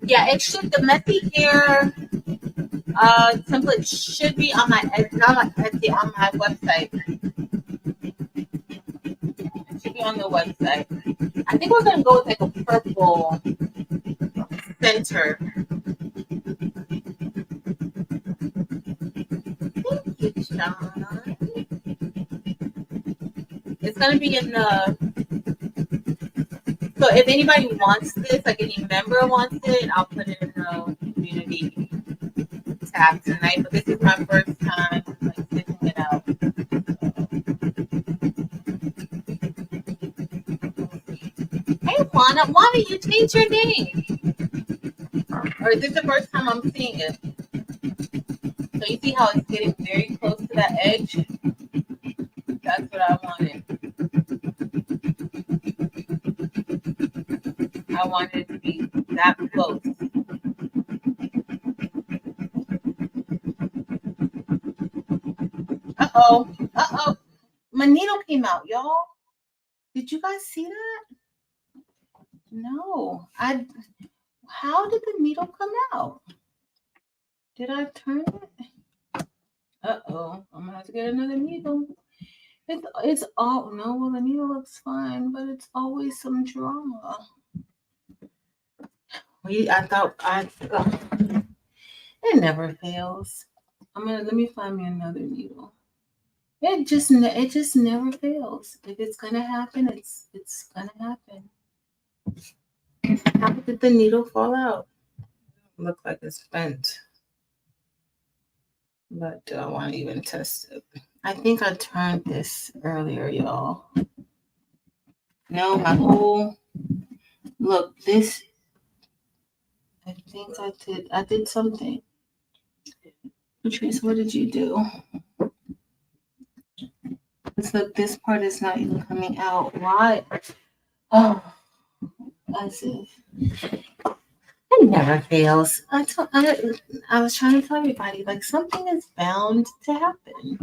Yeah, it should, the messy hair template should be on my Etsy, on my website. It should be on the website. I think we're gonna go with like a purple center. Thank you, Sean. It's gonna be in the. So if anybody wants this, like any member wants it, I'll put it in the community tab tonight. But this is my first time like stitching it out. Hey, Juana, you changed your name? Or is this the first time I'm seeing it? So you see how it's getting very close to that edge? That's what I wanted. I wanted it to be that close. Uh-oh. Uh-oh. My needle came out, y'all. Did you guys see that? No. How did the needle come out? Did I turn it? Uh-oh. I'm gonna have to get another needle. It's all no, well the needle looks fine, but it's always some drama. It never fails. Let me find me another needle. It just never fails. If it's gonna happen, it's gonna happen. How did the needle fall out? Look like it's bent. But do I want to even test it? I think I turned this earlier, y'all. No, my whole look, this I think I did something. Patrice, what did you do? Look, this part is not even coming out. Why? Oh, as if it never fails. I was trying to tell everybody, like, something is bound to happen.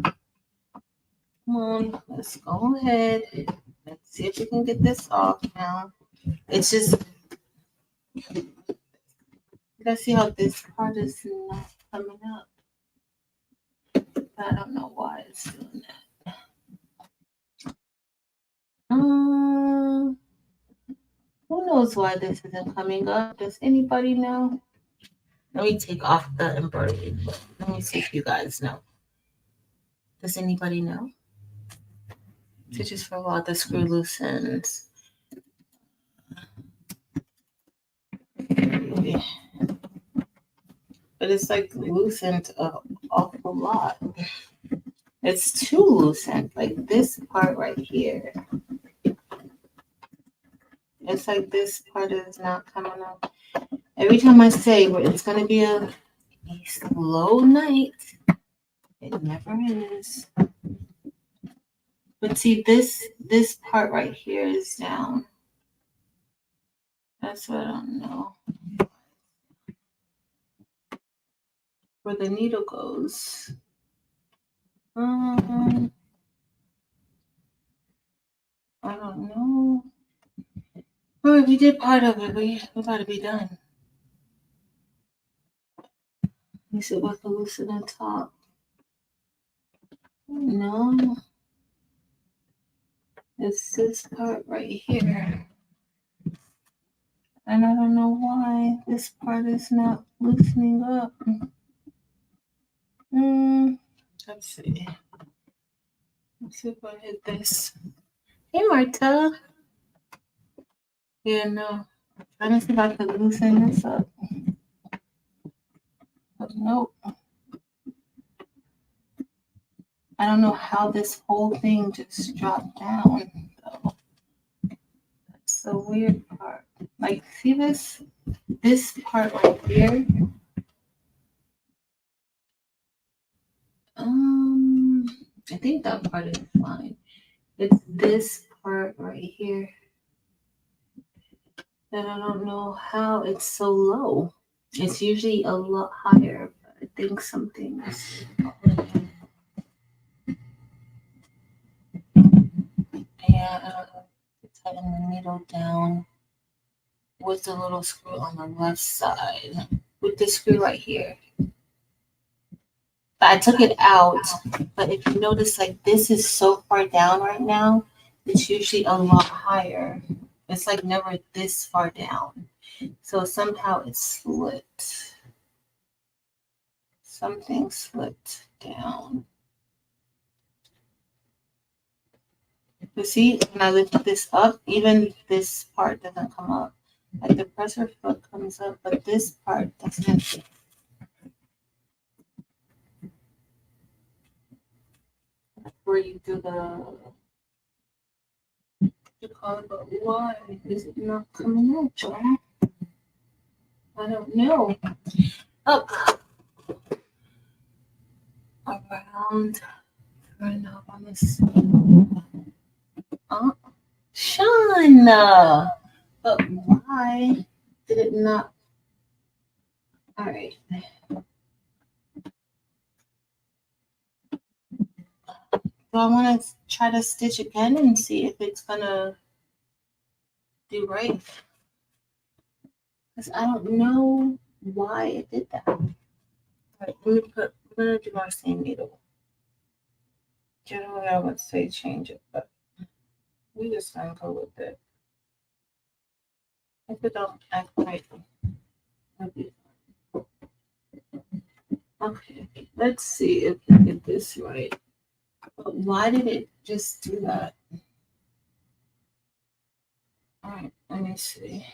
Come on, let's go ahead. Let's see if we can get this off now. It's just, let's see how this part is not coming up. I don't know why it's doing that. Who knows why this isn't coming up? Does anybody know? Let me take off the embroidery. Let me see if you guys know. Does anybody know? So just for a while, the screw loosens. But it's like loosened an awful lot. It's too loosened. Like this part right here. It's like this part is not coming up. Every time I say it's going to be a slow night, it never is. But see, this part right here is down. That's what I don't know. Where the needle goes. I don't know. All right, we did part of it. We gotta be done. Let me see if I can loosen the top. No. It's this part right here. And I don't know why this part is not loosening up. Let's see. Let's see if I hit this. Hey, Marta. Yeah, no. I'm trying to see if I can loosen this up. But nope. I don't know how this whole thing just dropped down, though. That's the weird part. Like, see this part right here? I think that part is fine. It's this part right here that I don't know how it's so low. It's usually a lot higher, but I think something is. Yeah, tighten the needle down with the little screw on the left side. With this screw right here. But I took it out. But if you notice, like, this is so far down right now, it's usually a lot higher. It's like never this far down. So somehow it slipped. Something slipped down. You see, when I lift this up, even this part doesn't come up. Like the presser foot comes up, but this part doesn't. Where you do you call it, but why is it not coming out, John? I don't know. Up, around, turn up on this. Sean, but why did it not? All right. So I want to try to stitch again and see if it's gonna do right. Because I don't know why it did that. All right, we're gonna do our same needle. Generally, I would say change it, but we just gonna go with it. If it don't act right, it'll be fine. Okay, let's see if we get this right. But why did it just do that? All right, let me see.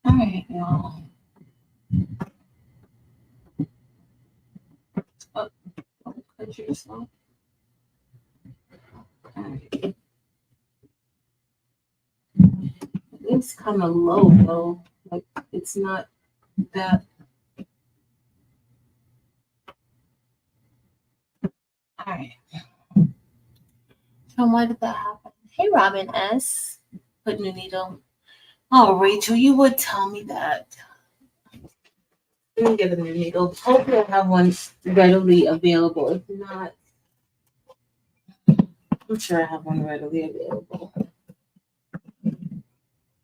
All right, y'all. Oh, don't cut yourself. All right. It's kind of low though. Like it's not that. All right. So why did that happen? Hey, Robin S. Put new needle. Oh, Rachel, you would tell me that. Let me get a new needle. Hopefully, I have one readily available. If not, I'm sure I have one readily available.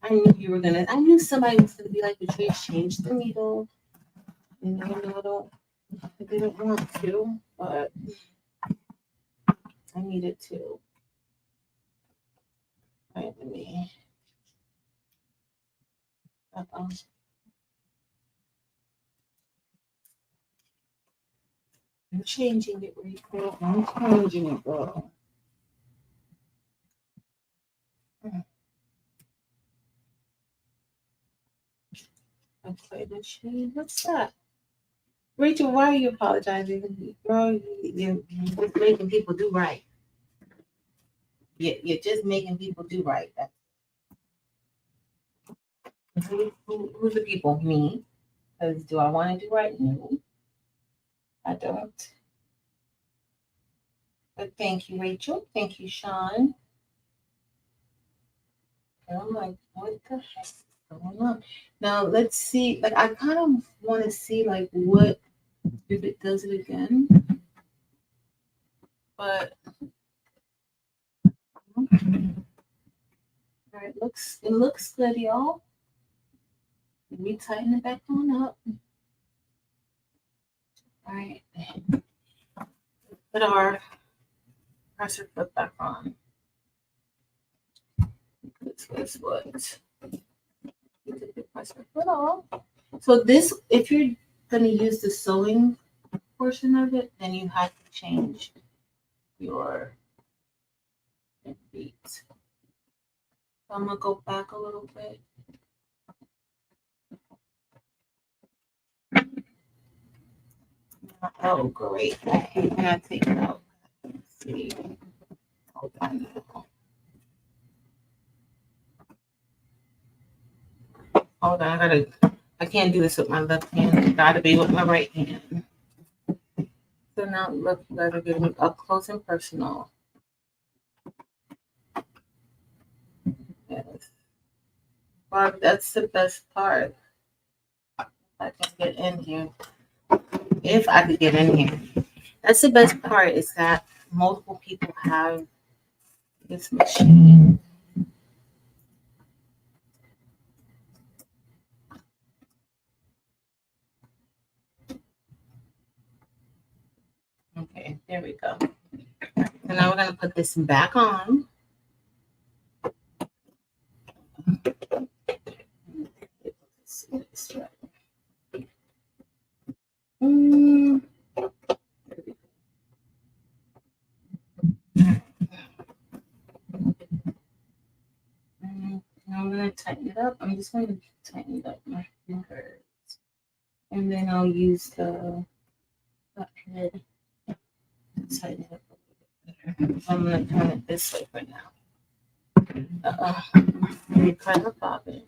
I knew you were gonna. I knew somebody was gonna be like, "Patrice, change the needle." You know, I didn't want to, but I needed to. All right, let me. Uh-oh. I'm changing it, Rachel. I'm changing it, girl. Okay, let's change. What's that? Rachel, why are you apologizing? Girl, you're just making people do right. You're just making people do right. Who's the people? Me. Because do I want to do right? No, I don't. But thank you, Rachel. Thank you, Sean. And I'm like, what the heck is going on? Now let's see. Like, I kind of want to see like what if it does it again. But all right, it looks good, y'all. Let me tighten it back on up. All right. Put our presser foot back on. Guess what? You take the presser foot off. So this, if you're gonna use the sewing portion of it, then you have to change your feet. So I'm gonna go back a little bit. Oh, great. I gotta take it out. Let's see. Hold on now. Hold on, I can't do this with my left hand. It gotta be with my right hand. So now look, you guys are getting up close and personal. Yes. Well, that's the best part. I can get in here. If I could get in here. That's the best part is that multiple people have this machine. Okay, there we go. So now we're going to put this back on. Now I'm going to tighten it up. I'm just going to tighten it up my fingers. And then I'll use the head to tighten it up a little bit better. I'm going to turn it this way for now. Let me cut the bobbin.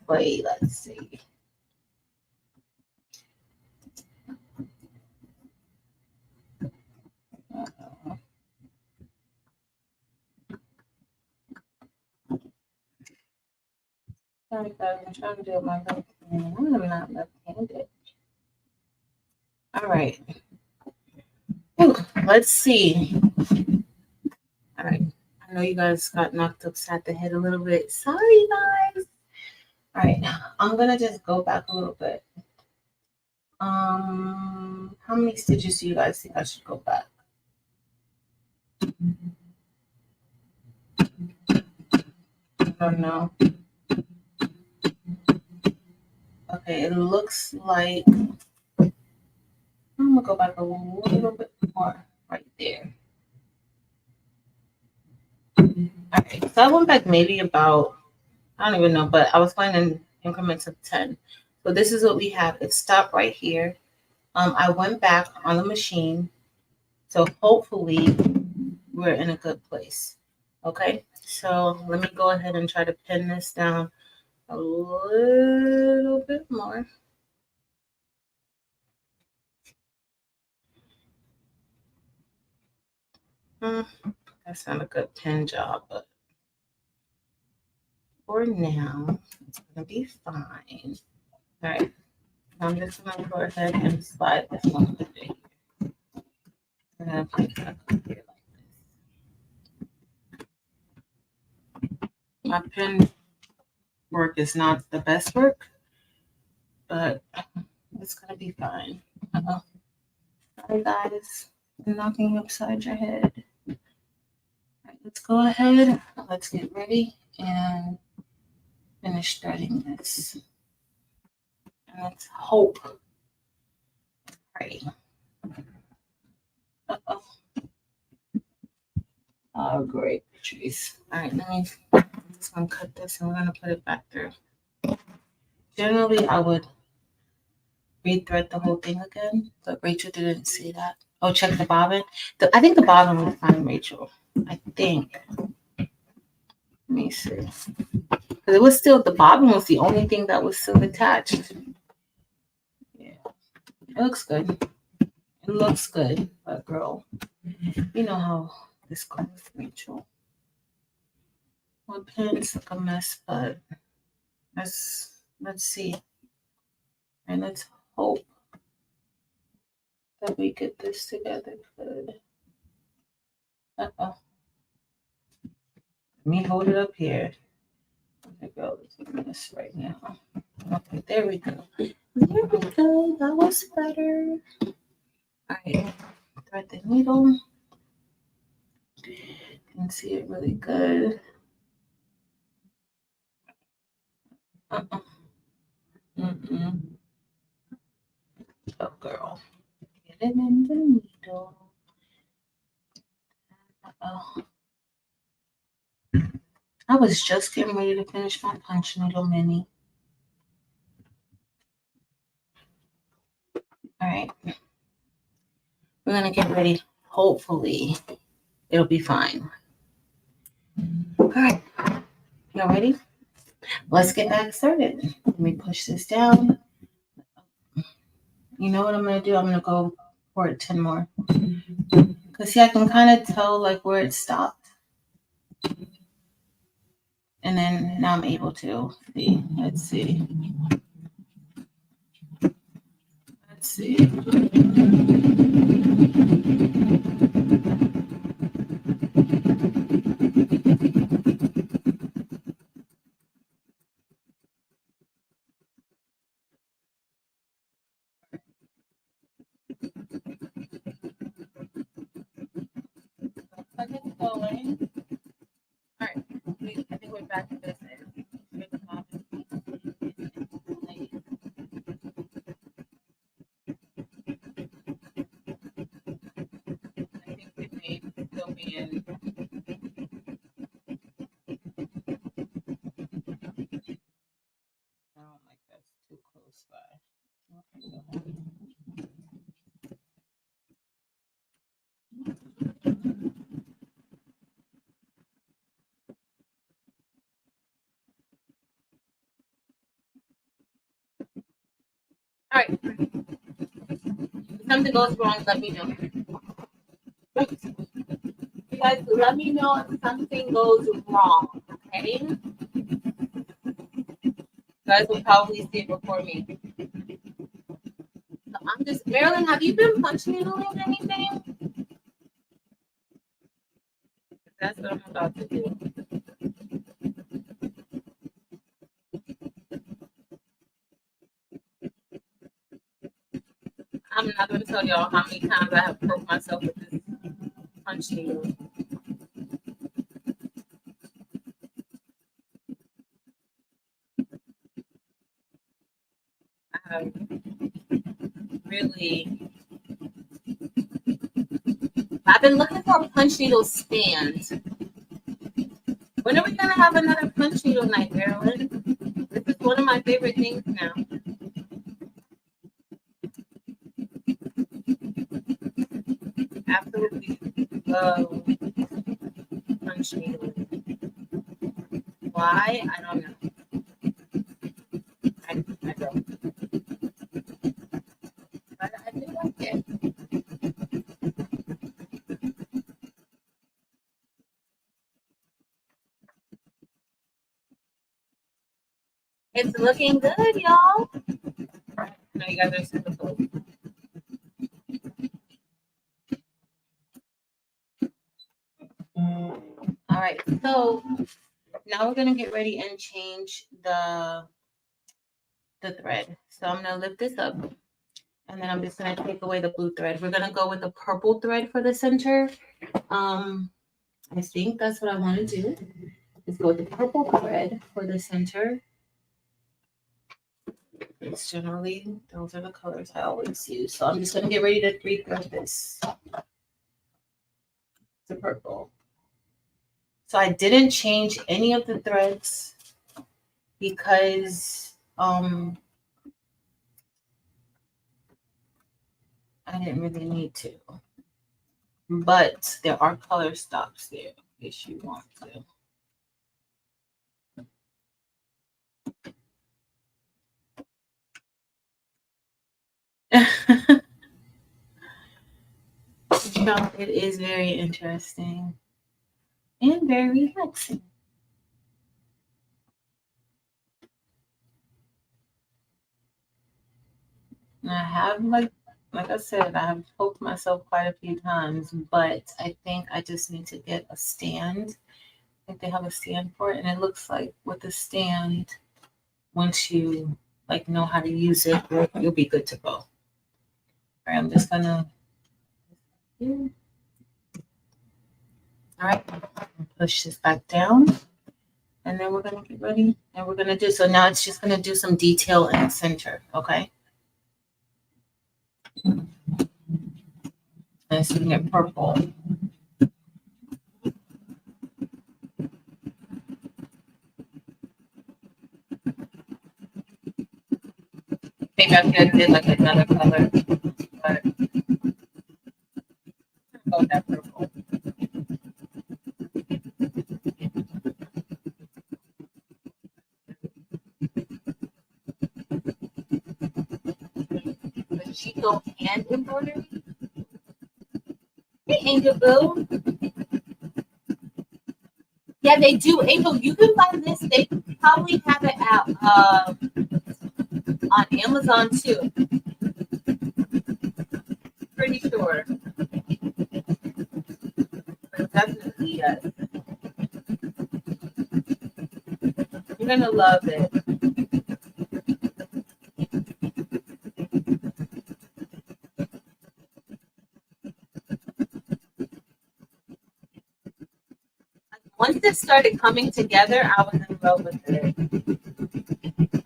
Wait, let's see. Sorry guys, I'm trying to do it my left hand. I'm not left-handed. All right. Ooh, let's see. All right. I know you guys got knocked upside the head a little bit. Sorry, guys. All right. I'm gonna just go back a little bit. How many stitches do you guys think I should go back? I don't know. Okay, it looks like I'm gonna go back a little bit more right there. Okay, so I went back maybe about, I don't even know, but I was going in increments of 10. So this is what we have. It stopped right here. I went back on the machine. So hopefully we're in a good place. Okay, so let me go ahead and try to pin this down a little bit more. That's not a good pin job, but for now, it's going to be fine. All right, I'm just going to go ahead and slide this one a bit here. I'm going to put that up here like this. My pin work is not the best work, but it's going to be fine. Uh-oh. Sorry, guys. I'm knocking you upside your head. All right, let's go ahead. Let's get ready and finish threading this. And let's hope. Pray. Uh-oh. Oh, great, Patrice. All right, I'm just going to cut this and we're going to put it back through. Generally, I would rethread the whole thing again, but Rachel didn't see that. Oh, check the bobbin. I think the bobbin was fine, Rachel. I think. Let me see. Because it was still, the bobbin was the only thing that was still attached. Yeah, it looks good. It looks good, but girl, you know how this goes, Rachel. My pins look a mess, but let's see. And let's hope that we get this together good. Uh-oh. Let me hold it up here. There we go. Let's do this right now. Okay, there we go. There we go. That was better. All right. Thread the needle. You can see it really good. Uh-uh. Mm-mm. Oh, girl. Get it in the needle. Uh-oh. I was just getting ready to finish my punch needle mini. All right. We're going to get ready. Hopefully, it'll be fine. All right. Y'all ready? Let's get back started. Let me push this down. You know what I'm going to do? I'm going to go for it 10 more. Because, see, I can kind of tell, like, where it stopped. And then now I'm able to see. Let's see. Let's see. Looks like it's going. All right. I think we're back to business. I think we may still be in. I don't like that's too close by. All right. If something goes wrong, let me know. You guys, let me know if something goes wrong, okay? You guys will probably see it before me. So I'm just, Marilyn, have you been punch needling anything? That's what I'm about to do. I'm not going to tell y'all how many times I have broke myself with this punch needle. I have really, I've been looking for a punch needle stand. When are we going to have another punch needle night, Marilyn? This is one of my favorite things now. Absolutely love punch punch needle. Why? I don't know. I don't. But I do like it. It's looking good, y'all. I know you guys are super cool. All right, so now we're gonna get ready and change the thread. So I'm gonna lift this up, and then I'm just gonna take away the blue thread. We're gonna go with the purple thread for the center. I think that's what I want to do. Is go with the purple thread for the center. It's generally those are the colors I always use. So I'm just gonna get ready to rethread this to purple. So I didn't change any of the threads because I didn't really need to. But there are color stops there if you want to. So it is very interesting and very relaxing. And I have like I said, I have poked myself quite a few times, but I think I just need to get a stand. I think they have a stand for it, and it looks like with the stand, once you like know how to use it, you'll be good to go. All right, I'm just gonna. All right, push this back down, and then we're gonna get ready, and we're gonna do. So now it's just gonna do some detail in the center, okay? And so we can get purple. Maybe I could have did like another color, but go with that purple. The Chico and embroidery. Hey, Angel Boo. Yeah, they do. Angel, you can find this. They probably have it out on Amazon too. Pretty sure. But definitely, yes. You're gonna love it. Once this started coming together, I was in love with it.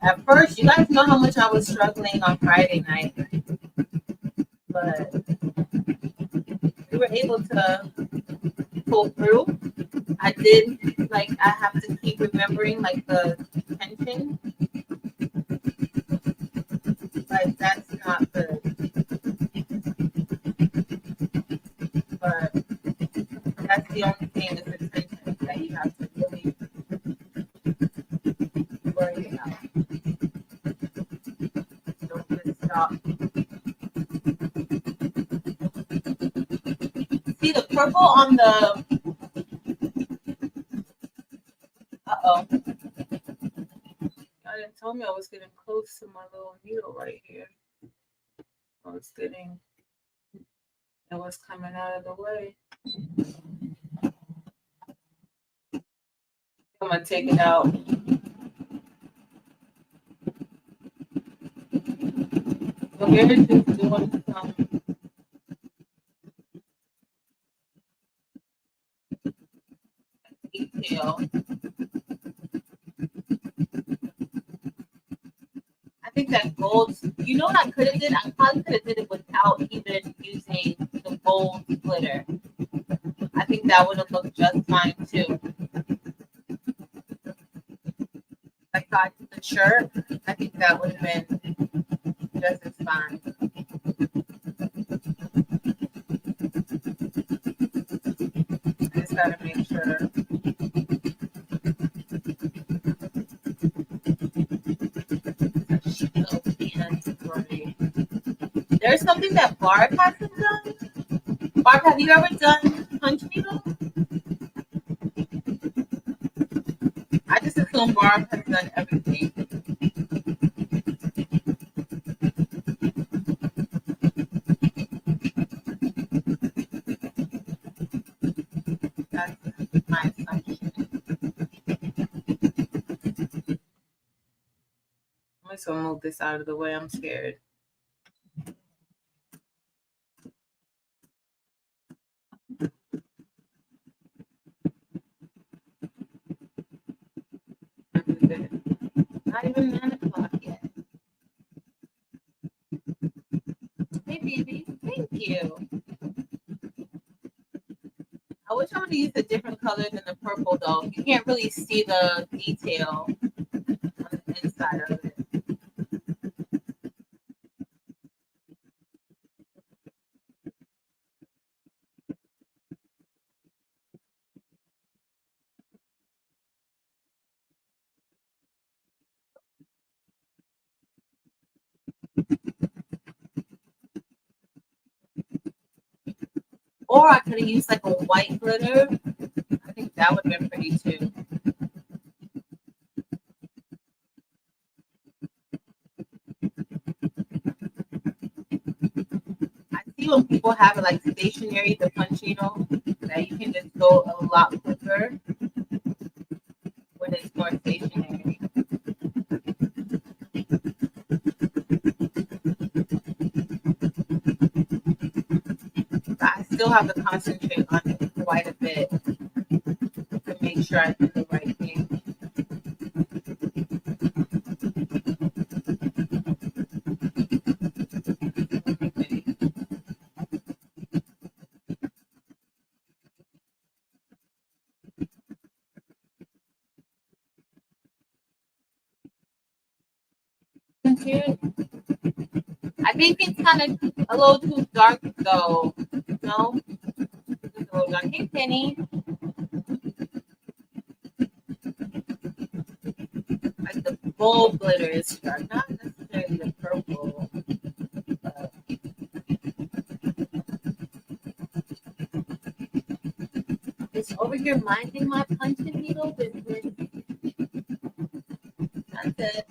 At first, you guys know how much I was struggling on Friday night, but we were able to pull through. I did, like, I have to keep remembering, like, the tension. Like, that's not good. But that's the only thing is the tension that you have to really worry about. Don't just stop. See the purple on the. Uh-oh. I didn't tell me I was getting close to my little needle right here. I was getting. It was coming out of the way. I'm gonna take it out. So here's just doing some detail. I think that gold, you know what I could have did? I probably could have did it without even using the gold glitter. I think that would have looked just fine too. Like the shirt, I think that would have been just as fine. I just gotta make sure. Embroidery. There's something that Barb hasn't done. Barb, have you ever done punch needle? I just assume Barb has done everything. That's my assumption. I'm just gonna move this out of the way. I'm scared. Not even 9 o'clock yet. Hey, baby. Thank you. I wish I would use a different color than the purple, though. You can't really see the detail on the inside of it. Or I could have used like a white glitter. I think that would have been pretty too. I see when people have it like stationary, the punch needle, that you can just go a lot quicker when it's more stationary. But I still have to concentrate on it quite a bit to make sure I do the right thing. I think it's kind of a little too dark though. No? It's a little dark. Hey, Penny. Like the bold glitter is dark, not necessarily the purple. It's over here minding my punching needle business. That's it.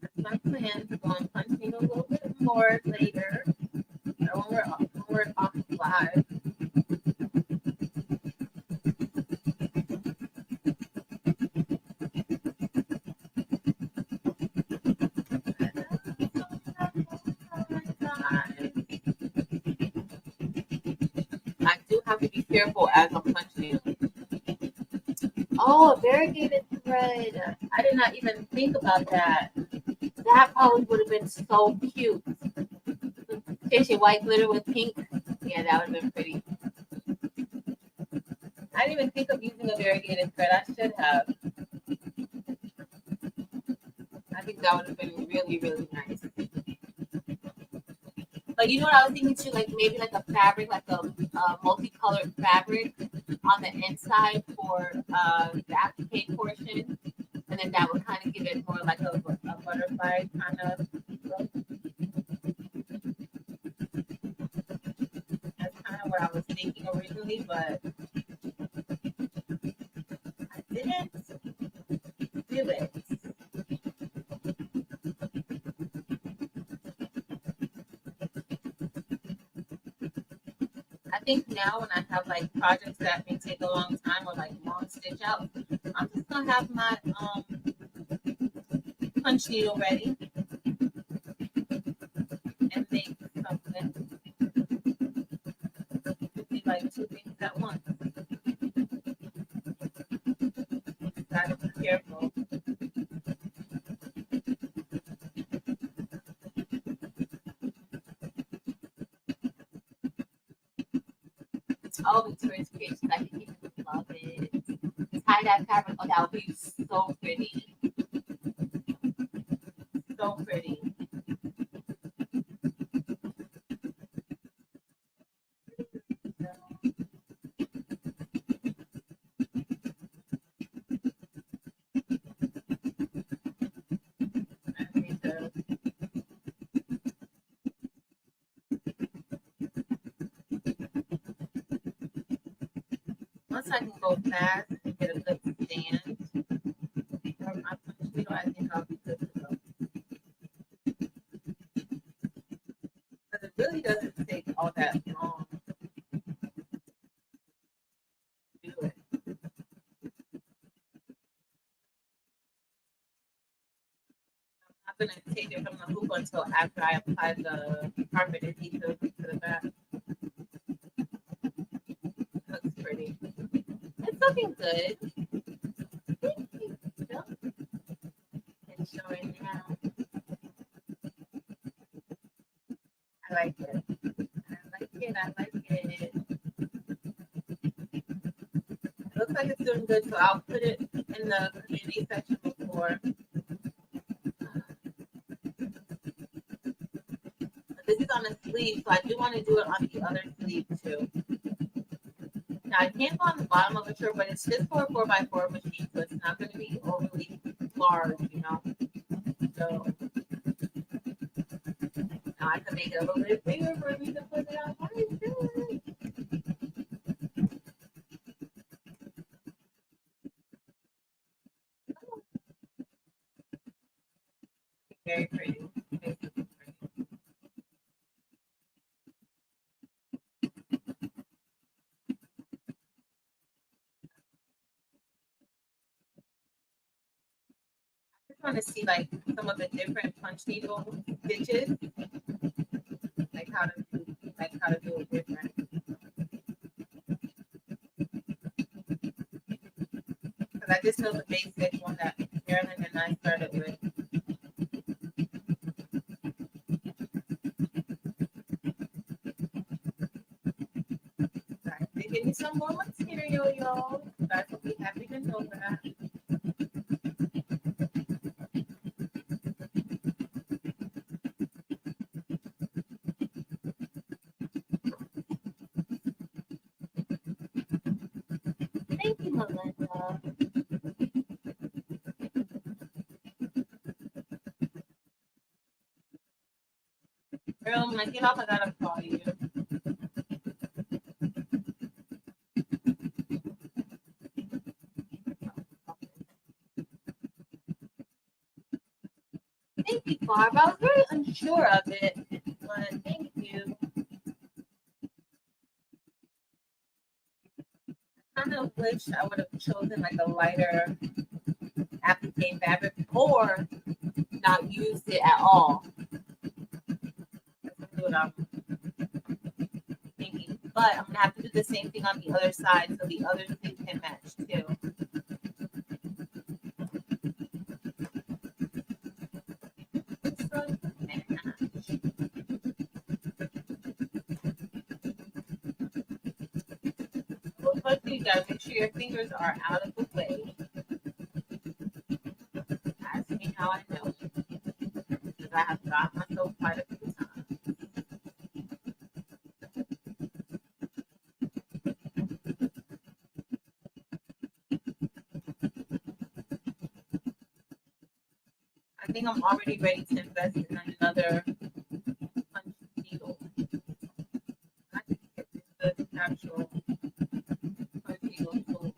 That's my plan to go on punch needle a little bit more later. Or when we're off live. I do have to be careful as I'm punching. Oh, a variegated thread. I did not even think about that. That probably would have been so cute. Especially white glitter with pink. Yeah, that would have been pretty. I didn't even think of using a variegated thread. I should have. I think that would have been really, really nice. But you know what I was thinking too? Like maybe like a fabric, like a multicolored fabric on the inside for the applique portion. And then that would kind of give it more like a butterfly kind of look. That's kind of what I was thinking originally, but I didn't do it. I think now when I have like projects that may take a long time or like long stitch out, I'm just gonna have my punch needle ready and make something. Be like two things at once. Gotta be careful. Oh, Victoria's Creations, I think you would love it. Tie-dye fabric, oh, that would be so pretty. So pretty. once I can go fast and get a good stand from my punch needle, I think I'll be good to go. Because it really doesn't take all that long to do it. I'm not gonna take it from the hoop until after I apply the carpet adhesive to the back. Looks pretty. It's looking good. It's showing now. I like it. I like it. I like it. It looks like it's doing good, so I'll put it in the community section before. This is on the sleeve, so I do want to do it on the other sleeve too. Now I can't go on the bottom of the shirt, but it's just for a 4x4 machine, so it's not going to be overly large, you know. So now I can make it a little bit bigger for me to put it on my shirt. Very pretty. Want to see like some of the different punch needle stitches, like how to do it different. Because I just know the basic one that Marilyn and I started with. Right. They give me some more material, y'all. You guys will be happy to know that. Thank you, Melinda. Girl, when I get off, I gotta call you. Thank you, Barb. I was very unsure of it, but thank you. I kind of wish I would have chosen like a lighter applique fabric or not used it at all. That's what I'm thinking. But I'm gonna have to do the same thing on the other side so the other thing can match too. Well, first you gotta make sure your fingers are out of the way. Ask me how I know. Because I have got myself quite a few times. I think I'm already ready to invest in another punch needle. I think it's the actual punch needle tool.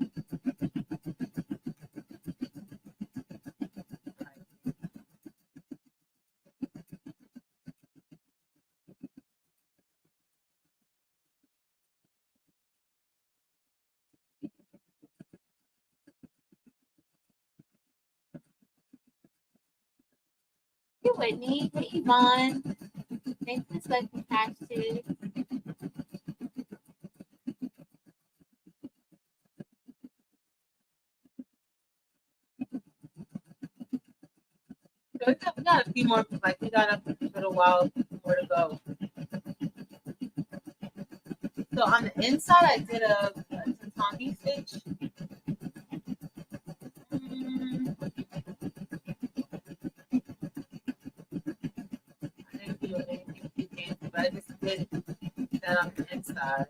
Hey, Whitney. Hey, Yvonne. Thanks for selecting hashtag. So we got a few more, like we got a little while more to go. So on the inside, I did a tatami stitch. I didn't do anything too fancy, but I just did that on the inside.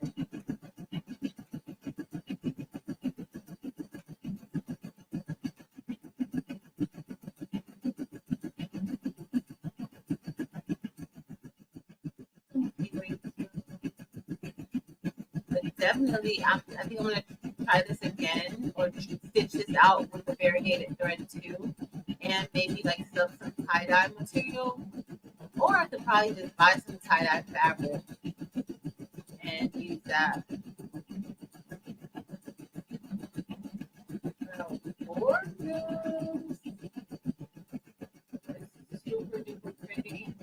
But definitely, I think I'm gonna try this again or stitch this out with a variegated thread too, and maybe like some tie-dye material, or I could probably just buy some tie-dye fabric and use that. Oh, gorgeous. Super duper pretty.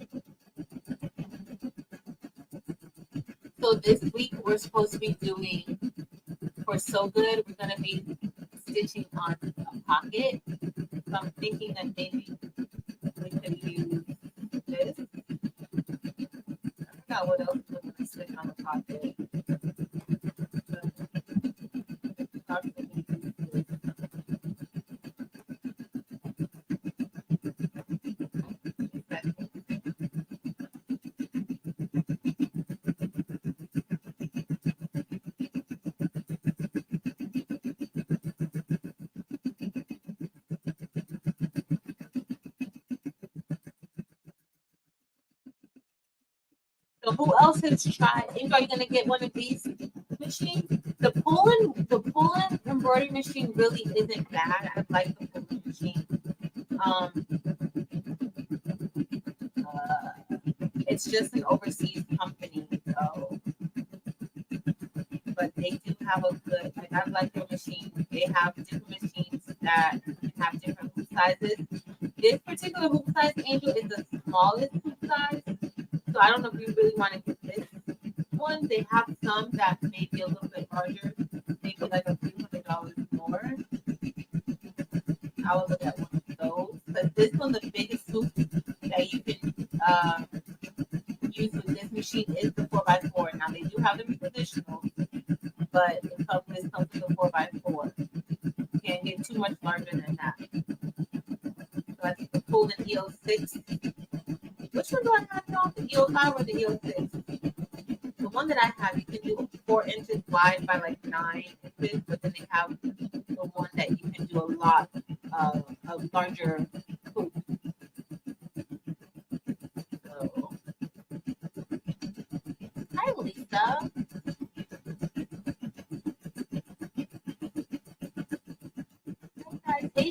So this week we're supposed to be doing, for So Good, we're going to be stitching on a pocket. So I'm thinking that maybe we could use this. I forgot what else we're going to stitch on the pocket. So who else has tried? Are you gonna get one of these machines? The pull-in embroidery machine really isn't bad. I like the pull-in machine. It's just an overseas company, so but they do have a good. Like I like their machine. They have different machines that have different hoop sizes. This particular hoop size, Angel, is the smallest hoop size. So I don't know if you really want to get this one. They have some that may be a little bit larger, maybe like a few $100 more. I will look at one of those. But this one, the biggest hoop that you can use with this machine is the 4x4. Now they do have the traditional, but it comes with the 4x4. You can't get too much larger than that. So I think the pull-in EO6. Which one do I have now? The EO5 or the EO6? The one that I have, you can do 4 inches wide by like 9 inches, but then they have the one that you can do a lot of larger hoop. So, hi Lisa. Hi guys. Hey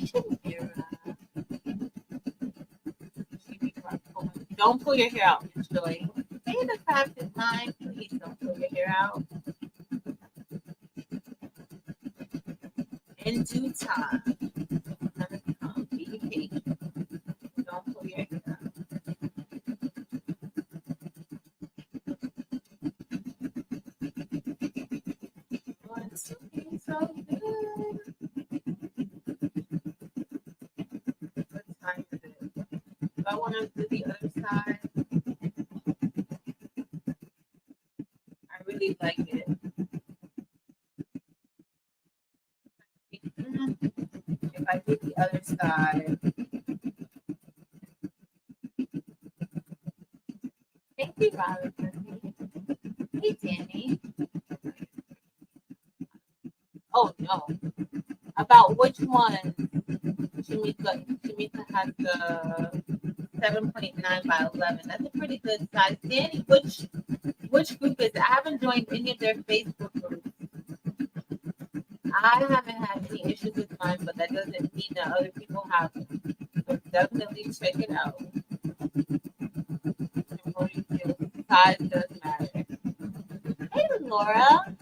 Don't pull your hair out, Miss Joy. Hey, the craft is mine. Please don't pull your hair out. In due time. Be patient. Don't pull your hair out. Want to be so good. What time is it? Do I want to do the other side? I really like it. If I do the other side. Thank you, Robin. Hey, Danny. Oh, no. About which one? Shamika has the 7.9 by 11. That's a pretty good size. Danny, which group is it? I haven't joined any of their Facebook groups. I haven't had any issues with mine, but that doesn't mean that other people have. So definitely check it out. Size does matter. Hey, Laura.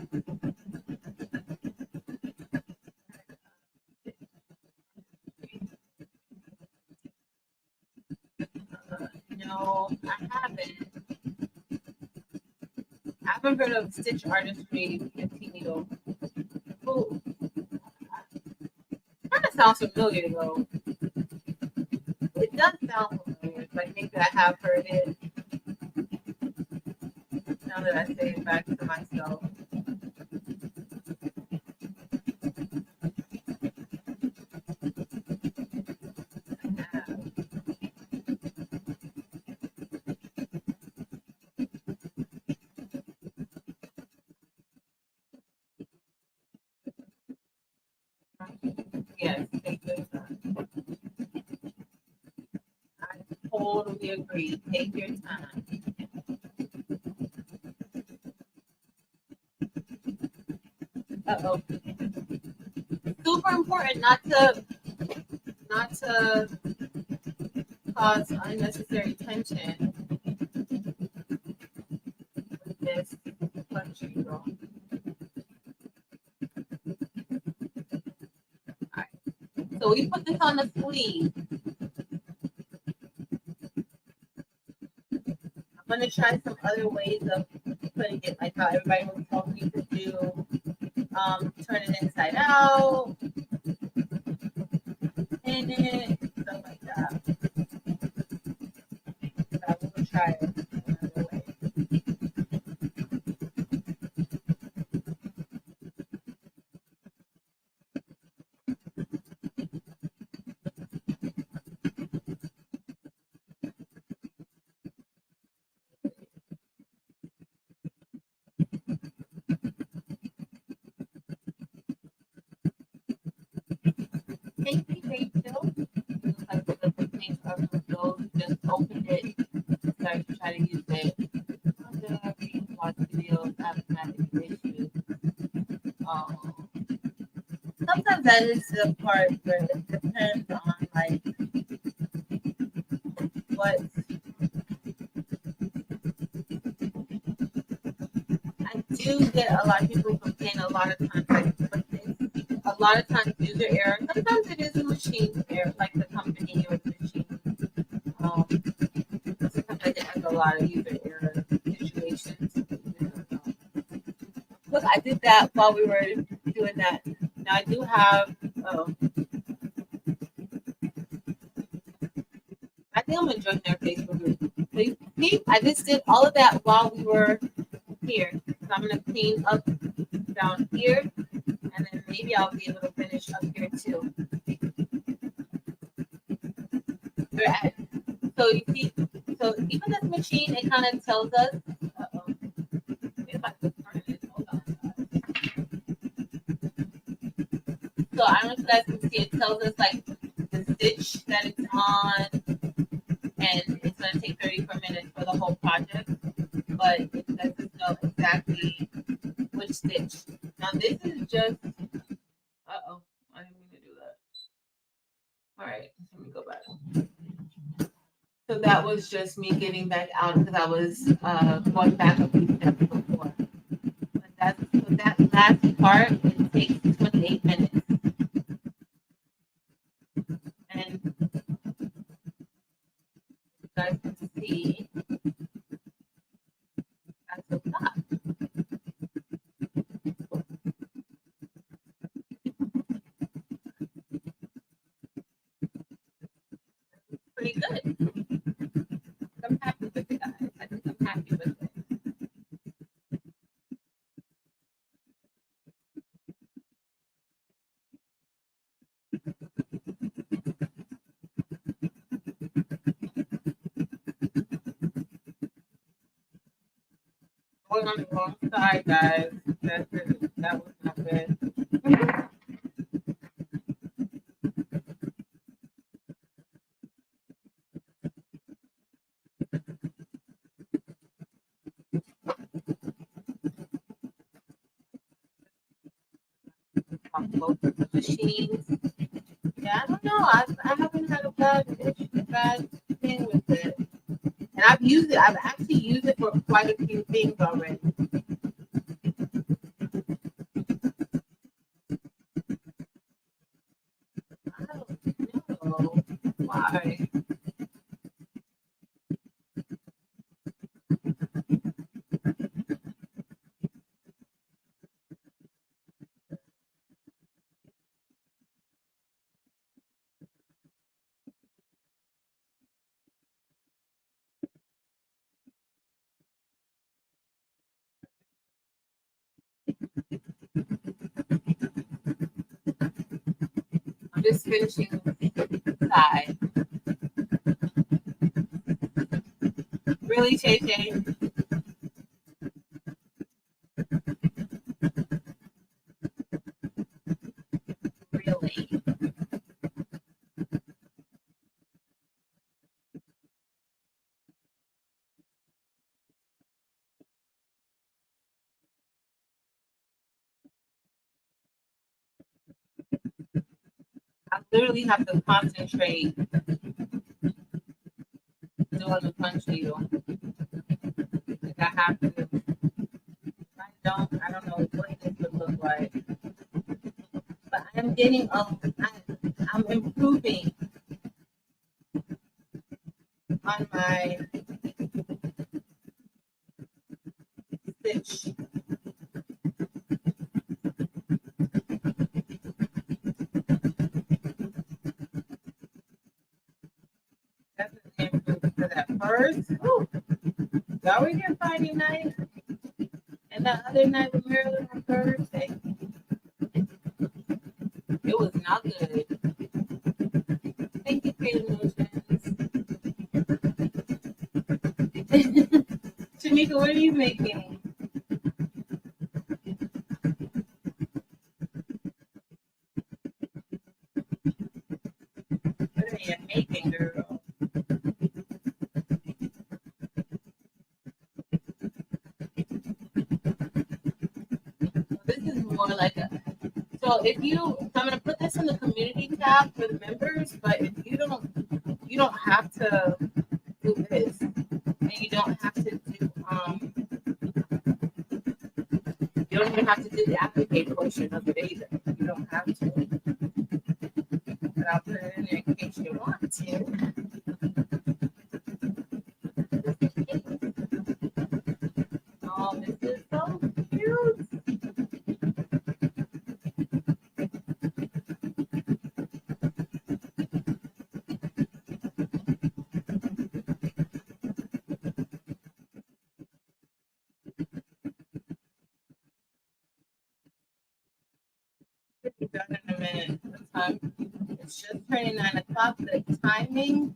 No, I haven't. I haven't heard of Stitch Artistry 15 needle. Ooh. Kind of sounds familiar though. It does sound familiar, but maybe I have heard it. Now that I say it back to myself. Yes, take your time. I totally agree. Take your time. Uh-oh. Super important not to cause unnecessary tension with this country girl. Alright. So we put this on the sleeve. I'm gonna try some other ways of putting it, like how everybody was telling me to do. Turn it inside out, pin it, stuff like that. But I will try it another way. Thank you, Rachel. Looks like the things are from those who just opened it and started to try to use it. Watch videos, I haven't had any issues. Sometimes that is the part where it depends on like what I do get a lot of people complain a lot of times like with this. A lot of times user error. Sometimes it is a machine error, like the company or the machine. Sometimes I get like a lot of user error situations. Look, I did that while we were doing that. Now I do have. Oh, I think I'm gonna join their Facebook group. So see, I just did all of that while we were here. So I'm gonna clean up down here, and then maybe I'll be able to finish up here too. So you see, so even this machine, it kind of tells us. Uh-oh. If I could turn it, hold on. So I don't know if you guys can see. It tells us like the stitch that it's on, and it's gonna take 34 minutes for the whole project. But it lets us know exactly which stitch. Now this is just. Uh-oh, I didn't mean to do that. All right, let me go back. So that was just me getting back out because I was going back a few steps before. But so that last part, it takes 28 minutes. And you guys can see at the top. Pretty good. I'm happy with it, guys. I think I'm happy with it. Going on the wrong side, guys. That was not good. Both of the machines. Yeah, I don't know. I haven't had a bad thing with it. And I've used it. I've actually used it for quite a few things already. I don't know why. I'm just finishing the side. Really, JJ? Really? I literally have to concentrate doing the punch needle. Like I have to. I don't know what this would look like. But I'm getting I'm improving on my stitch. Definitely improved for that first. Ooh, y'all were here Friday night and that other night with Marilyn on Thursday. It was not good. Thank you, Kate Emotions. Shanika, what are you making? What are you making, girl? This is more like a. So if you, I'm gonna put this in the community tab for the members, but if you don't have to do this, and you don't have to do you don't even have to do the Appliqu portion of it either. You don't have to, but I'll put it in there in case you want to. Oh, this is so cute. We'll be done in a minute. The time, it's just turning 9 o'clock. The timing.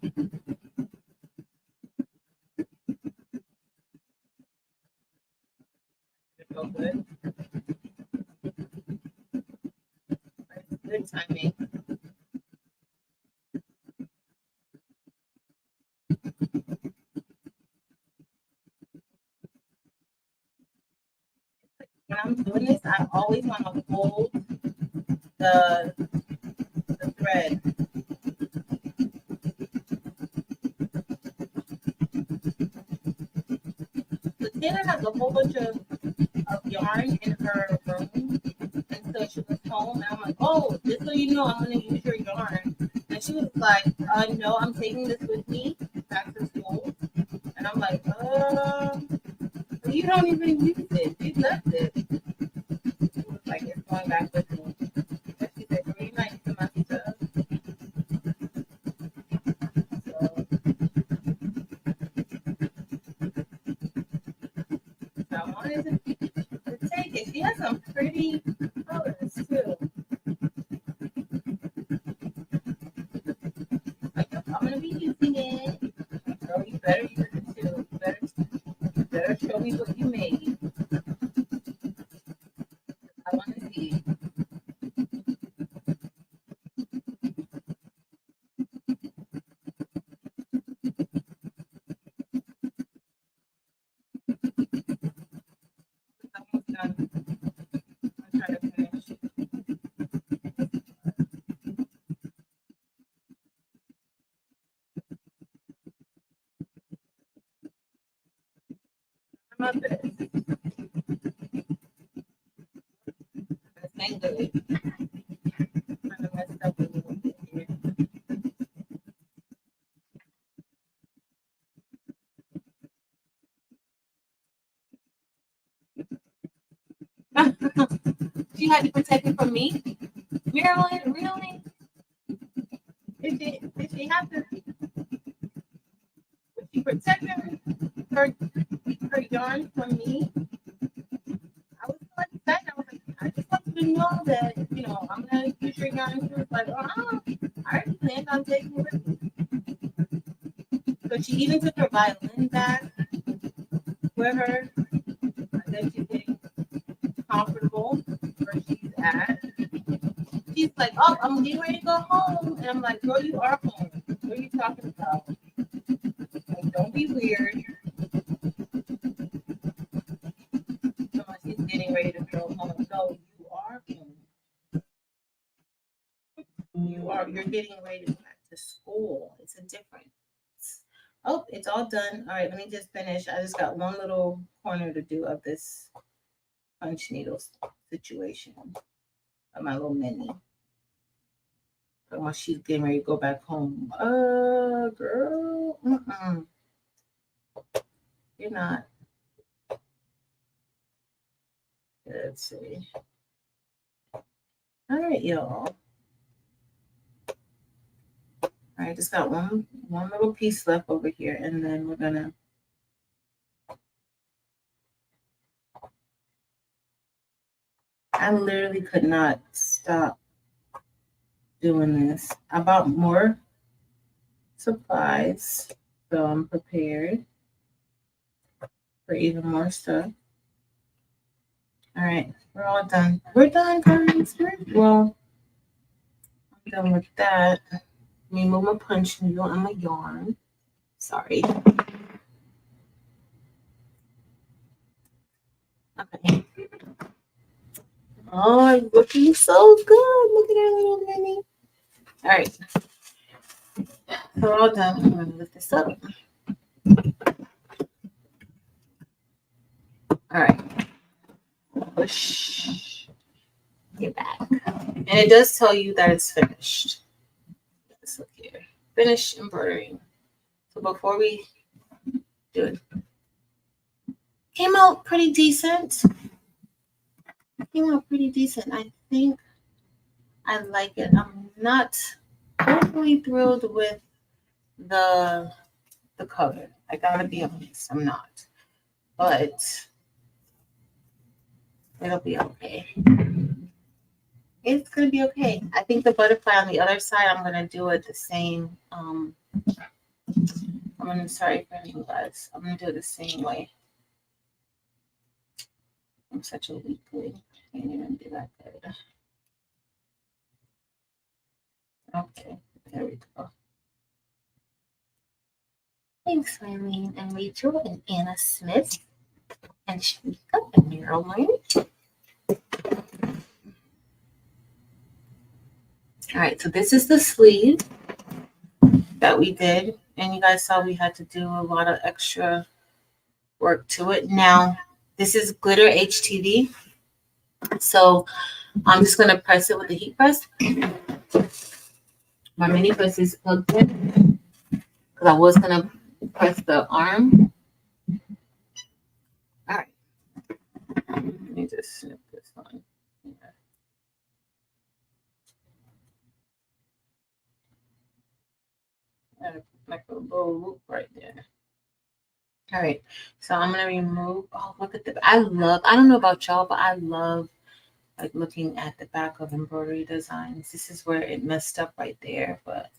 Go good. Good timing. When I'm doing this, I always want to hold the thread. The Taylor has a whole bunch of yarn in her room, and so she was home, and I'm like, oh, just so you know, I'm gonna use your yarn. And she was like, no, I'm taking this with me back to school. And I'm like, you don't even use it. You left it. She was like, it's going back with me. And she said, really nice to my stuff. So I wanted to take it. She has some pretty colors too. Like, I'm gonna be using it. Girl, you better use it too. You better show me what you made. I want to see. It's almost done. I'm trying to finish. I love this. This ain't good. Kind of messed up a little bit here. She had to protect it from me. Marilyn, really? Did she have to? Was she protecting her yarn from me? I was so excited. I was like, I just want you to know that, I'm gonna use your yarn. She was like, I already planned on taking it with me. So she even took her violin back with her. And then she's getting comfortable where she's at. She's like, oh, I'm getting ready to go home. And I'm like, girl, you are home. What are you talking about? Like, don't be weird. So she's getting ready to go home. No, you are home. You you're getting ready to go back to school. It's a difference. Oh, it's all done. All right, let me just finish. I just got one little corner to do of this punch needle situation of my little mini. But when she's getting ready to go back home, girl, you're not. Let's see. All right, y'all. All right, just got one little piece left over here, and then we're gonna. I literally could not stop doing this. I bought more supplies, so I'm prepared for even more stuff. All right, we're all done. We're done, guys. Well, I'm done with that. Let me move my punch needle and my yarn. Sorry. Okay. Oh, looking so good. Look at our little mini. All right. We're all done. I'm going to lift this up. All right. Push. Get back. And it does tell you that it's finished. Let's look here. Finish embroidering. So before we do it, came out pretty decent. I think I like it. I'm not totally thrilled with the color. I gotta be honest, I'm not. But it'll be okay. It's gonna be okay. I think the butterfly on the other side, I'm gonna do it the same. Sorry for you guys. I'm gonna do it the same way. I'm such a weakling. I can't even do that good. Okay, there we go. Thanks, Eileen and Rachel and Anna Smith and Shamika and Marilyn. All right, so this is the sleeve that we did. And you guys saw we had to do a lot of extra work to it. Now, this is glitter HTV. So I'm just going to press it with the heat press. My mini press is plugged in because I was going to press the arm. All right. Let me just snip this one. Like a little loop right there. All right, so I'm gonna remove. Oh, look at I don't know about y'all, but I love like looking at the back of embroidery designs. This is where it messed up right there, but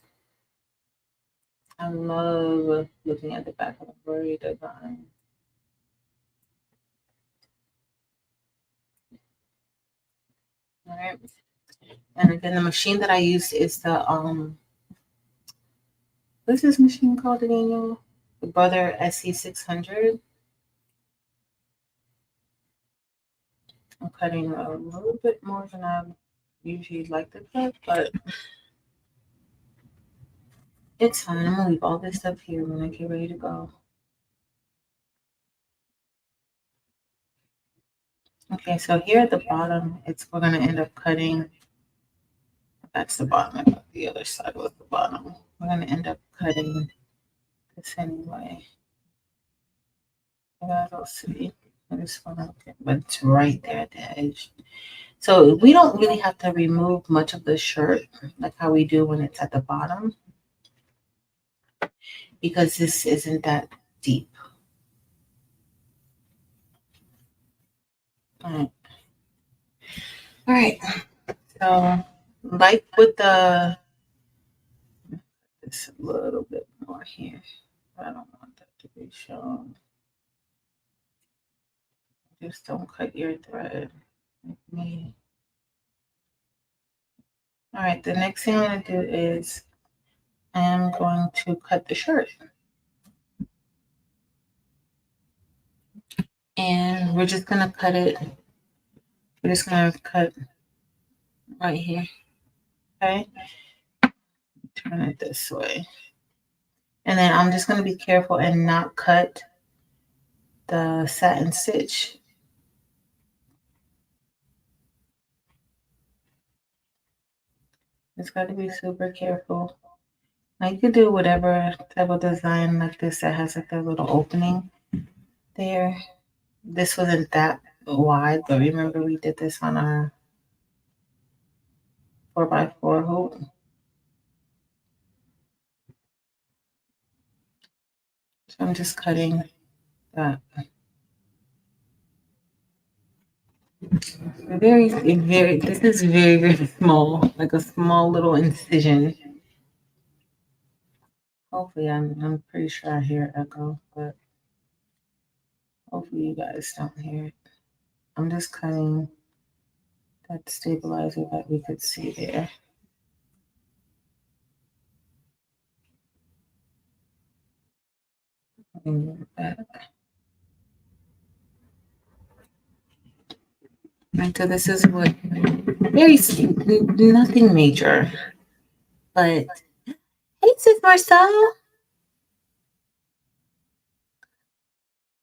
I love looking at the back of embroidery design. All right, and again, the machine that I used is the what's this machine called again, y'all? The Brother SE600. I'm cutting a little bit more than I usually like to cut, but it's fine. I'm gonna leave all this stuff here when I get ready to go. Okay, so here at the bottom, we're gonna end up cutting. That's the bottom. I thought the other side was the bottom. We're gonna end up cutting this anyway. You guys will see. I just want to get, but it's right there at the edge. So we don't really have to remove much of the shirt like how we do when it's at the bottom, because this isn't that deep. All right. So like with this a little bit more here. I don't want that to be shown. Just don't cut your thread like me. All right, the next thing I'm going to do is I'm going to cut the shirt. And we're just going to cut it. We're just going to cut right here. Okay. turn it this way. And then I'm just going to be careful and not cut the satin stitch. It's got to be super careful. Now you could do whatever type of design like this that has like a little opening there. This wasn't that wide, but remember we did this on our 4x4 hoop. So I'm just cutting that. This is very, very small, like a small little incision. Hopefully, I'm pretty sure I hear echo, but hopefully you guys don't hear it. I'm just cutting that stabilizer that we could see there. Right, so this is what nothing major, but hey, sis Marcel.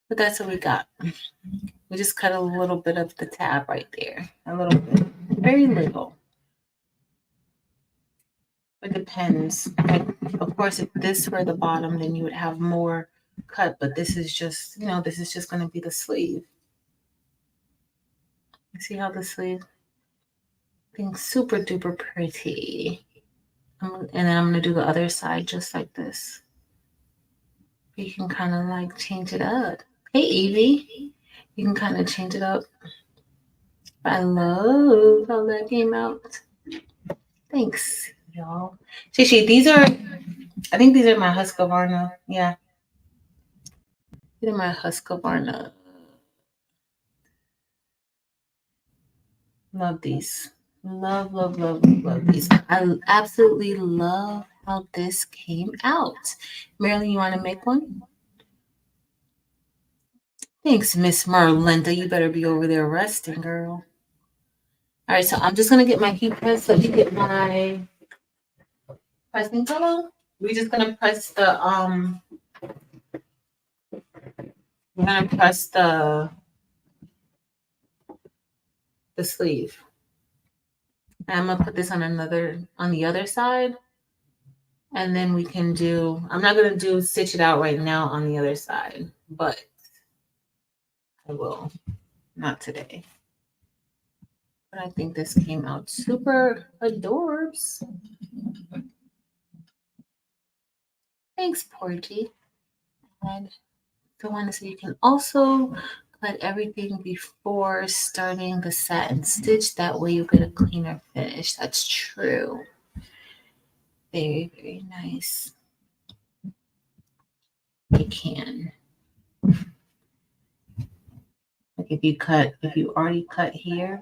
But that's what we got. We just cut a little bit of the tab right there, a little bit, very little. It depends. Like, of course, if this were the bottom, then you would have more cut, but this is just, this is just going to be the sleeve. You see how the sleeve being super duper pretty. And then I'm going to do the other side just like this. You can kind of like change it up. Hey, Evie. You can kind of change it up. I love how that came out. Thanks, y'all. Shishi, I think these are my Husqvarna. Yeah. These are my Husqvarna. Love these. Love these. I absolutely love how this came out. Marilyn, you want to make one? Thanks, Miss Merlinda. You better be over there resting, girl. All right, so I'm just gonna get my heat press. Let me get my pressing pillow. We're just gonna press the we're gonna press the sleeve. And I'm gonna put this on the other side. And then we can I'm not gonna stitch it out right now on the other side, but I will. Not today. But I think this came out super adorbs. Thanks, Porgy. And so you can also cut everything before starting the satin stitch. That way you get a cleaner finish. That's true. Very, very nice. You can. Like if you already cut here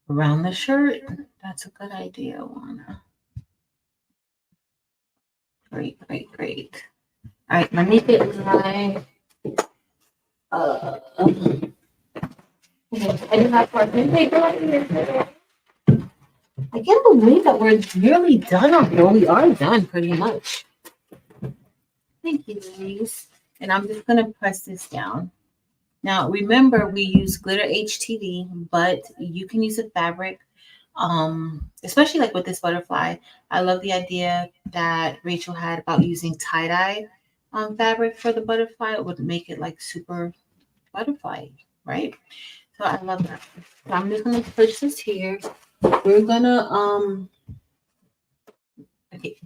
around the shirt, that's a good idea, Juana. Great. All right, let me get my I do have parchment paper right here. I can't believe that we're nearly done. Well, we are done pretty much. Thank you, ladies. And I'm just gonna press this down. Now remember we use glitter HTV, but you can use a fabric. Especially like with this butterfly. I love the idea that Rachel had about using tie-dye fabric for the butterfly. It would make it like super butterfly, right? So I love that. So I'm just gonna push this here. We're gonna okay.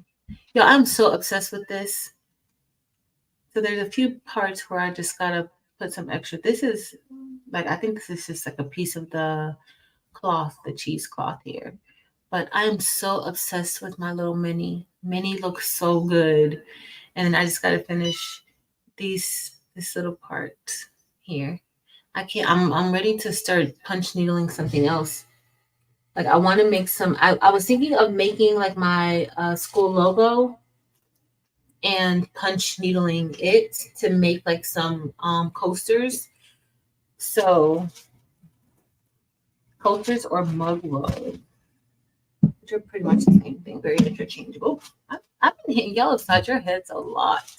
Yo, I'm so obsessed with this. So there's a few parts where I just gotta put some extra. This is like, I think this is just like a piece of the cloth, the cheesecloth here. But I'm so obsessed with my little mini. Mini looks so good. And then I just gotta finish this little part here. I'm ready to start punch needling something else. Like I want to make some, I was thinking of making like my school logo and punch needling it to make like some coasters. So coasters or mug roll. which are pretty much the same thing, very interchangeable. I've been hitting y'all upside your heads a lot.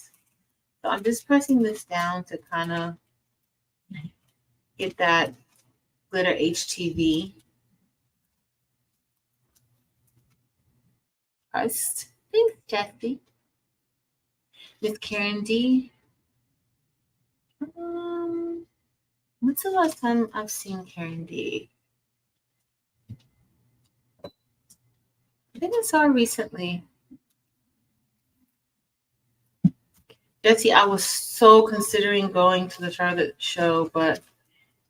So I'm just pressing this down to kind of get that glitter HTV pressed. Thanks, Jessie. Miss Karen D. When's the last time I've seen Karen D? I think I saw her recently. Jessie, I was so considering going to the Charlotte show, but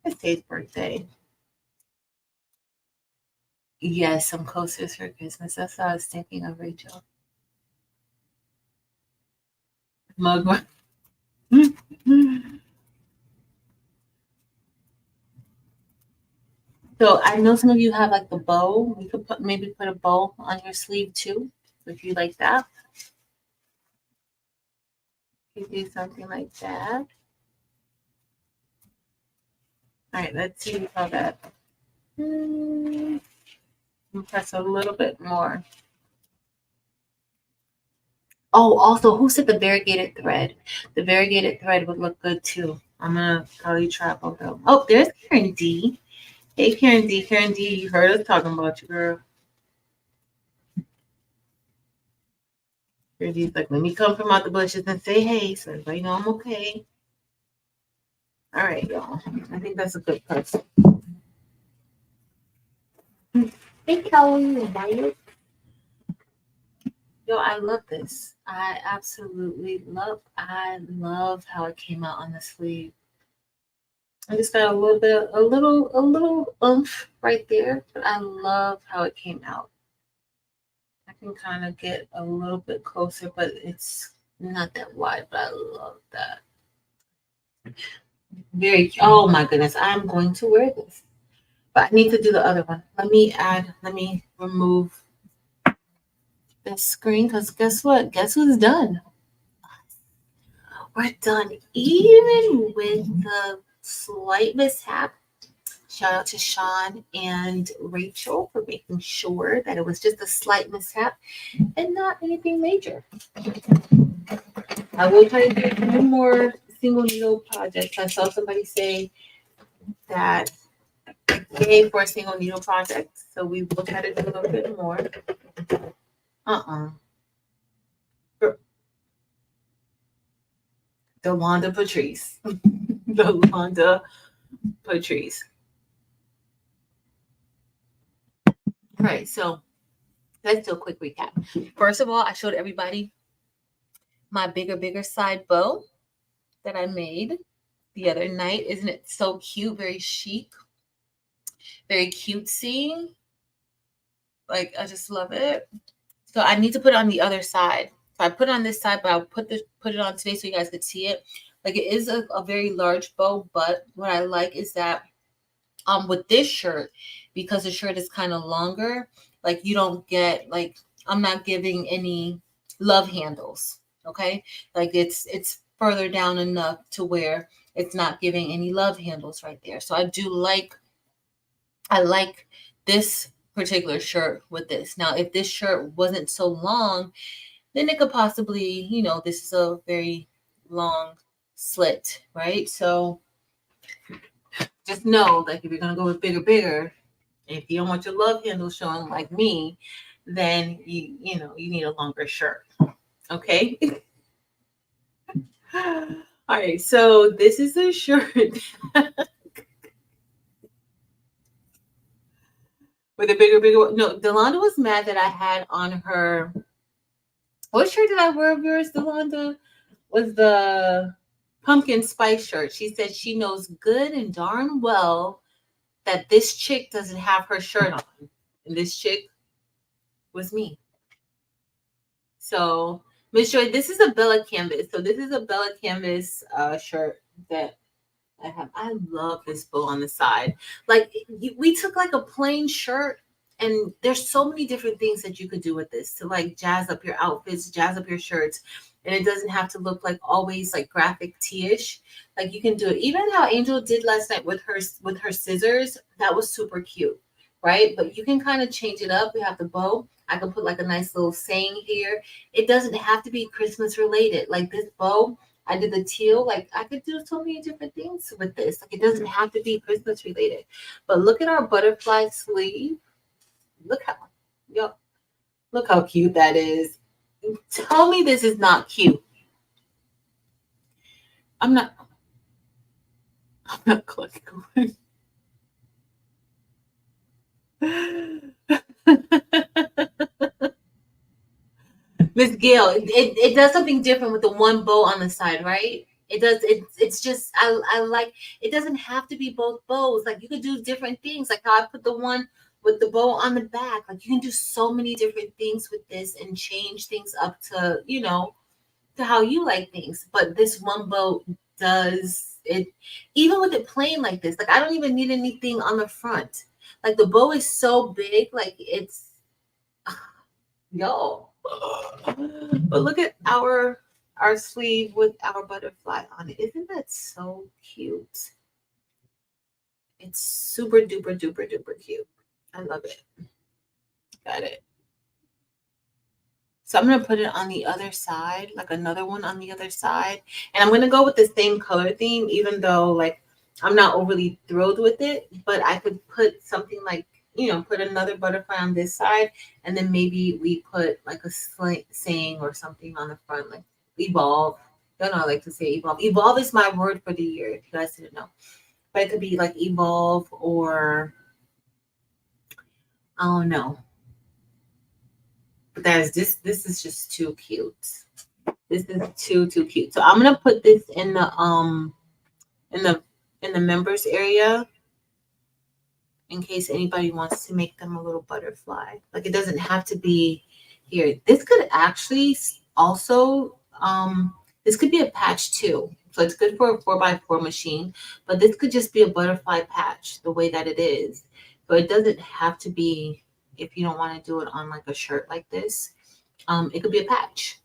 it's Tay's birthday. Yes, some coasters for Christmas. That's what I was thinking of, Rachel. Mug. So I know some of you have like the bow. You could maybe put a bow on your sleeve too, if you like that. You do something like that. All right, let's see how that. Press a little bit more. Oh, also, who said the variegated thread? The variegated thread would look good too. I'm gonna probably try both of them. Oh, there's Karen D. Hey, Karen D. Karen D, you heard us talking about you, girl. Karen D's like, let me come from out the bushes and say hey, so everybody know I'm okay. All right, y'all. I think that's a good person. Hey, Kelly, invited. Yo, I love this. I absolutely love. I love how it came out on the sleeve. I just got a little oomph right there, but I love how it came out. I can kind of get a little bit closer, but it's not that wide, but I love that. Oh my goodness, I'm going to wear this. But I need to do the other one. Let me remove this screen, because guess what? Guess who's done? We're done. Even with the slight mishap. Shout out to Sean and Rachel for making sure that it was just a slight mishap and not anything major. I will try to do one more single needle project. I saw somebody say that yay for a single needle project, so we will try to do a little bit more. Delonda Patrice. Delonda Patrice. All right, so let's do a quick recap. First of all, I showed everybody my bigger side bow that I made the other night. Isn't it so cute? Very chic, very cutesy. Like, I just love it. So I need to put it on the other side. So I put it on this side, but I'll put it on today so you guys could see it. Like, it is a very large bow, but what I like is that with this shirt, because the shirt is kind of longer, like you don't get, like, I'm not giving any love handles. Okay, like it's further down enough to where it's not giving any love handles right there. So I like this particular shirt with this. Now, if this shirt wasn't so long, then it could possibly, this is a very long slit, right? So just know, like, if you're gonna go with bigger, if you don't want your love handle showing like me, then you need a longer shirt. Okay. All right, so this is a shirt with a bigger. No, Delonda was mad that I had on her. What shirt did I wear of yours, Delonda? Was the pumpkin spice shirt. She said she knows good and darn well that this chick doesn't have her shirt on. And this chick was me. So, Miss Joy, this is a Bella Canvas. So this is a Bella Canvas shirt that I have. I love this bow on the side. Like, we took like a plain shirt, and there's so many different things that you could do with this to like jazz up your outfits, jazz up your shirts. And it doesn't have to look like always like graphic tee-ish. Like, you can do it. Even how Angel did last night with her scissors, that was super cute. right? But you can kind of change it up. We have the bow. I can put like a nice little saying here. It doesn't have to be Christmas related. Like this bow, I did the teal. Like I could do so many different things with this. Like it doesn't have to be Christmas related. But look at our butterfly sleeve. Look how, yo, look how cute that is. Tell me this is not cute. I'm not. I'm not clicking. Miss Gail, it does something different with the one bow on the side, right? It does. It's just I like. It doesn't have to be both bows. Like you could do different things. Like how I put the one with the bow on the back. Like you can do so many different things with this and change things up to to how you like things. But this one bow does it. Even with it plain like this, like I don't even need anything on the front. Like the bow is so big. Like it's yo. But look at our sleeve with our butterfly on it. Isn't that so cute? It's super duper duper duper cute. I love it. Got it. So I'm gonna put it on the other side, like another one on the other side. And I'm gonna go with the same color theme, even though like I'm not overly thrilled with it, but I could put something like, put another butterfly on this side, and then maybe we put like a saying or something on the front, like evolve. You know, I like to say evolve. Evolve is my word for the year, if you guys didn't know. But it could be like evolve or I don't know. But this is just too cute. This is too cute. So I'm gonna put this in the in the members area in case anybody wants to make them a little butterfly. Like it doesn't have to be here. This could actually also this could be a patch too. So it's good for a 4x4 machine, but this could just be a butterfly patch the way that it is. So it doesn't have to be if you don't want to do it on like a shirt like this. It could be a patch.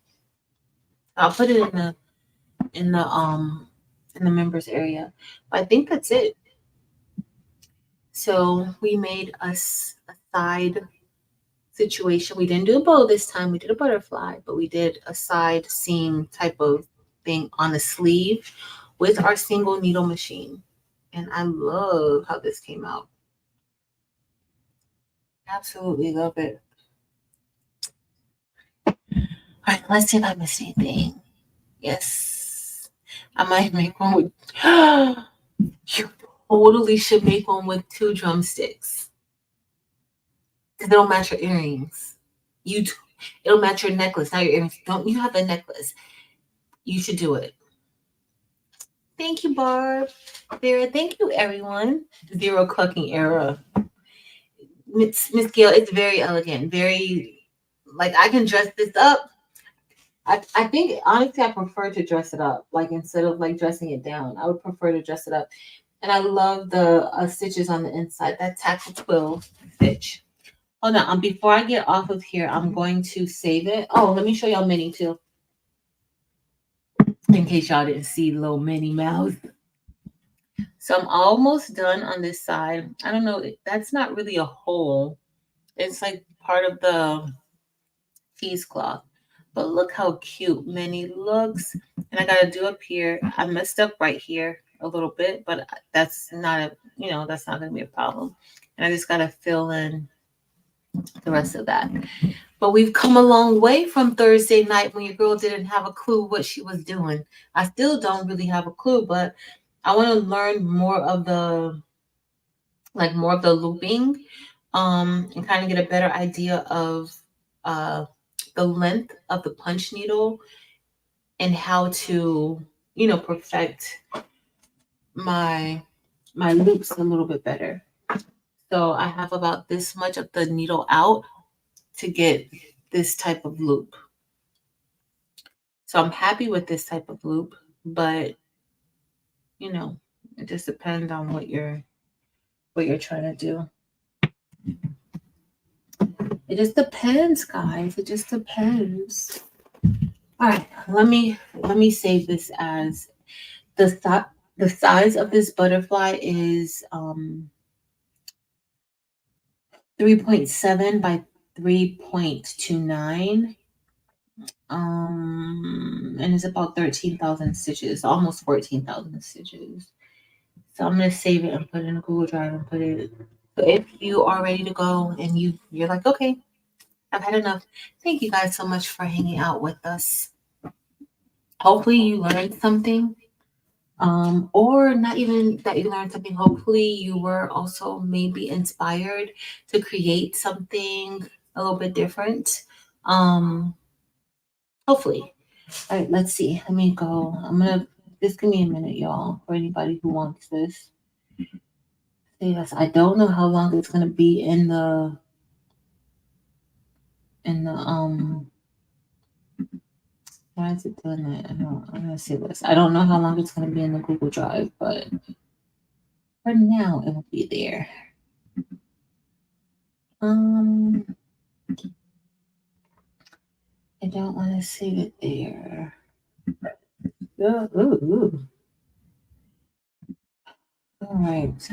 I'll put it in the um in the members area. But I think that's it. So we made us a side situation. We didn't do a bow this time. We did a butterfly, but we did a side seam type of thing on the sleeve with our single needle machine. And I love how this came out. Absolutely love it. All right, let's see if I missed anything. Yes. I might make one with you totally should make one with 2 drumsticks. Because it'll match your earrings. It'll match your necklace, not your earrings. Don't you have a necklace? You should do it. Thank you, Barb. Vera, thank you, everyone. Zero clucking era. Miss Gail, it's very elegant. Very, like, I can dress this up. I think, honestly, I prefer to dress it up. Like, instead of, like, dressing it down. I would prefer to dress it up. And I love the stitches on the inside. That tackle quill stitch. Hold on. Before I get off of here, I'm going to save it. Oh, let me show y'all Minnie, too. In case y'all didn't see little Minnie Mouse. So I'm almost done on this side. I don't know. That's not really a hole. It's like part of the cheesecloth. But look how cute Minnie looks. And I got to do up here. I messed up right here a little bit, but that's not that's not going to be a problem. And I just got to fill in the rest of that. But we've come a long way from Thursday night when your girl didn't have a clue what she was doing. I still don't really have a clue, but I want to learn more of the looping, and kind of get a better idea of the length of the punch needle and how to, perfect my loops a little bit better. So I have about this much of the needle out to get this type of loop. So I'm happy with this type of loop, but it just depends on what you're trying to do. It just depends, guys. It just depends. All right, let me save this as the size of this butterfly is 3.7 by 3.29. And it's about 13,000 stitches, almost 14,000 stitches. So I'm gonna save it and put it in a Google Drive and put it. So if you are ready to go and you're like, okay, I've had enough. Thank you guys so much for hanging out with us. Hopefully you learned something. Or not even that you learned something. Hopefully you were also maybe inspired to create something a little bit different. Hopefully. All right, let's see. Let me go. Just give me a minute, y'all, for anybody who wants this. Yes, I don't know how long it's gonna be in the why is it doing that? I'm gonna say this. I don't know how long it's gonna be in the Google Drive, but for now it will be there. I don't want to save it there. Ooh. All right.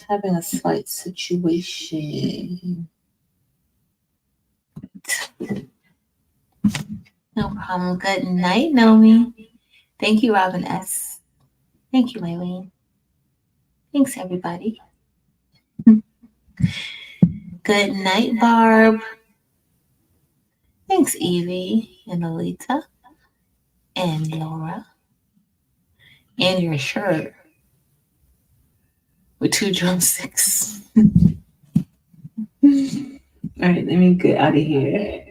Having a slight situation. No problem. Good night, Nomi. Thank you, Robin S. Thank you, Maylene. Thanks, everybody. Good night, Barb. Thanks, Evie and Alita and Laura. And your shirt with 2 drumsticks. All right, let me get out of here.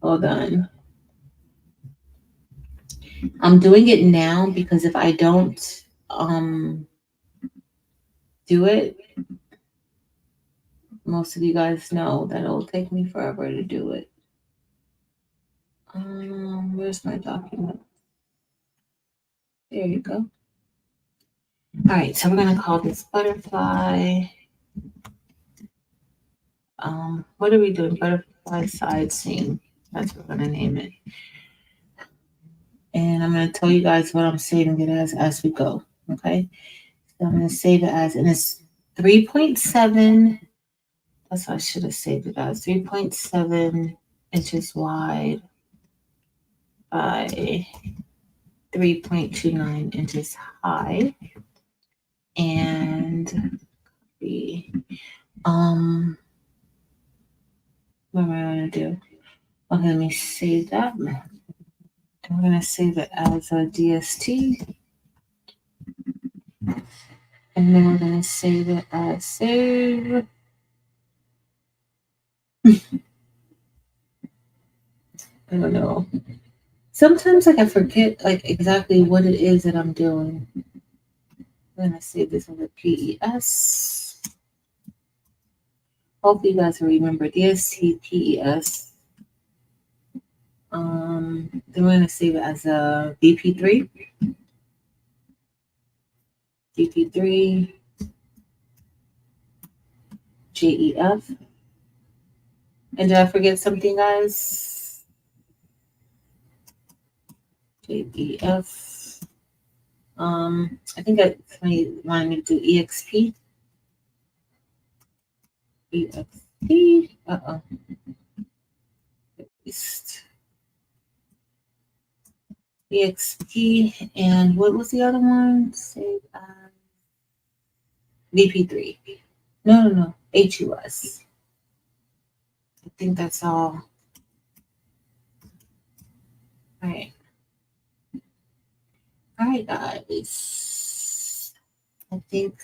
Hold on. I'm doing it now because if I don't do it, most of you guys know that it'll take me forever to do it. Where's my document? There you go. All right, so we're gonna call this butterfly. What are we doing? Butterfly side seam. That's what we're gonna name it. And I'm gonna tell you guys what I'm saving it as we go. Okay. So I'm gonna save it as, and it's 3.7. That's what I should have saved it as. 3.7 inches wide by 3.29 inches high. And the what am I gonna do? Okay, let me save that. I'm gonna save it as a DST. And then we're gonna save it as save. I don't know. Sometimes I forget exactly what it is that I'm doing. I'm gonna save this as a PES. Hopefully you guys will remember DST PES. Then we're gonna save it as a BP3. BP3 JEF. And did I forget something, guys? JEF. I think somebody wanted me to do EXP. EXP. EXP. And what was the other one? Save as VP3. No. HUS. I think that's all. All right. All right, guys. I think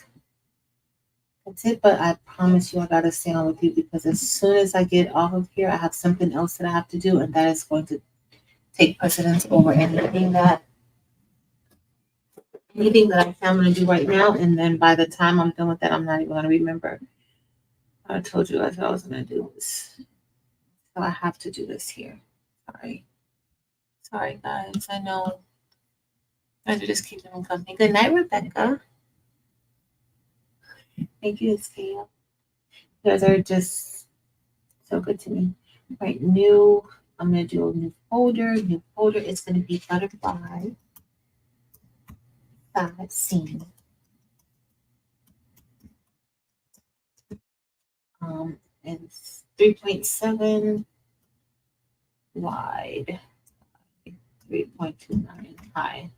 that's it, but I promise you I gotta stay on with you because as soon as I get off of here, I have something else that I have to do, and that is going to take precedence over anything that I say I'm gonna do right now. And then by the time I'm done with that, I'm not even gonna remember. I told you guys I was gonna do this. So I have to do this here. Sorry guys. I know. I have to just keep them company. Good night, Rebecca. Thank you, Scale. You guys are just so good to me. Right, new. I'm gonna do a new folder. New folder. It's gonna be butterfly side seam. And it's 3.7 wide, 3.29 high.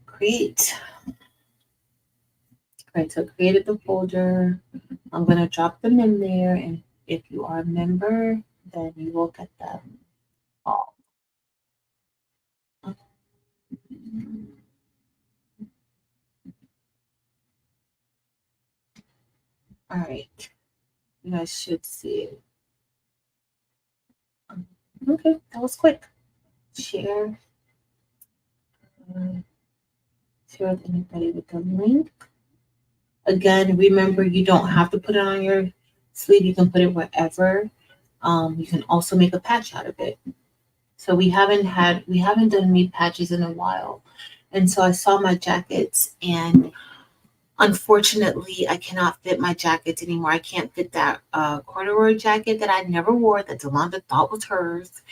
Create. All right, so created the folder. I'm gonna drop them in there, and if you are a member, then you will get them all. All right, you guys should see it. Okay, that was quick. Share. Share with anybody with the link. Again, remember you don't have to put it on your sleeve. You can put it wherever. You can also make a patch out of it. So we haven't done any patches in a while. And so I saw my jackets, and unfortunately I cannot fit my jackets anymore. I can't fit that corduroy jacket that I never wore that Delonda thought was hers,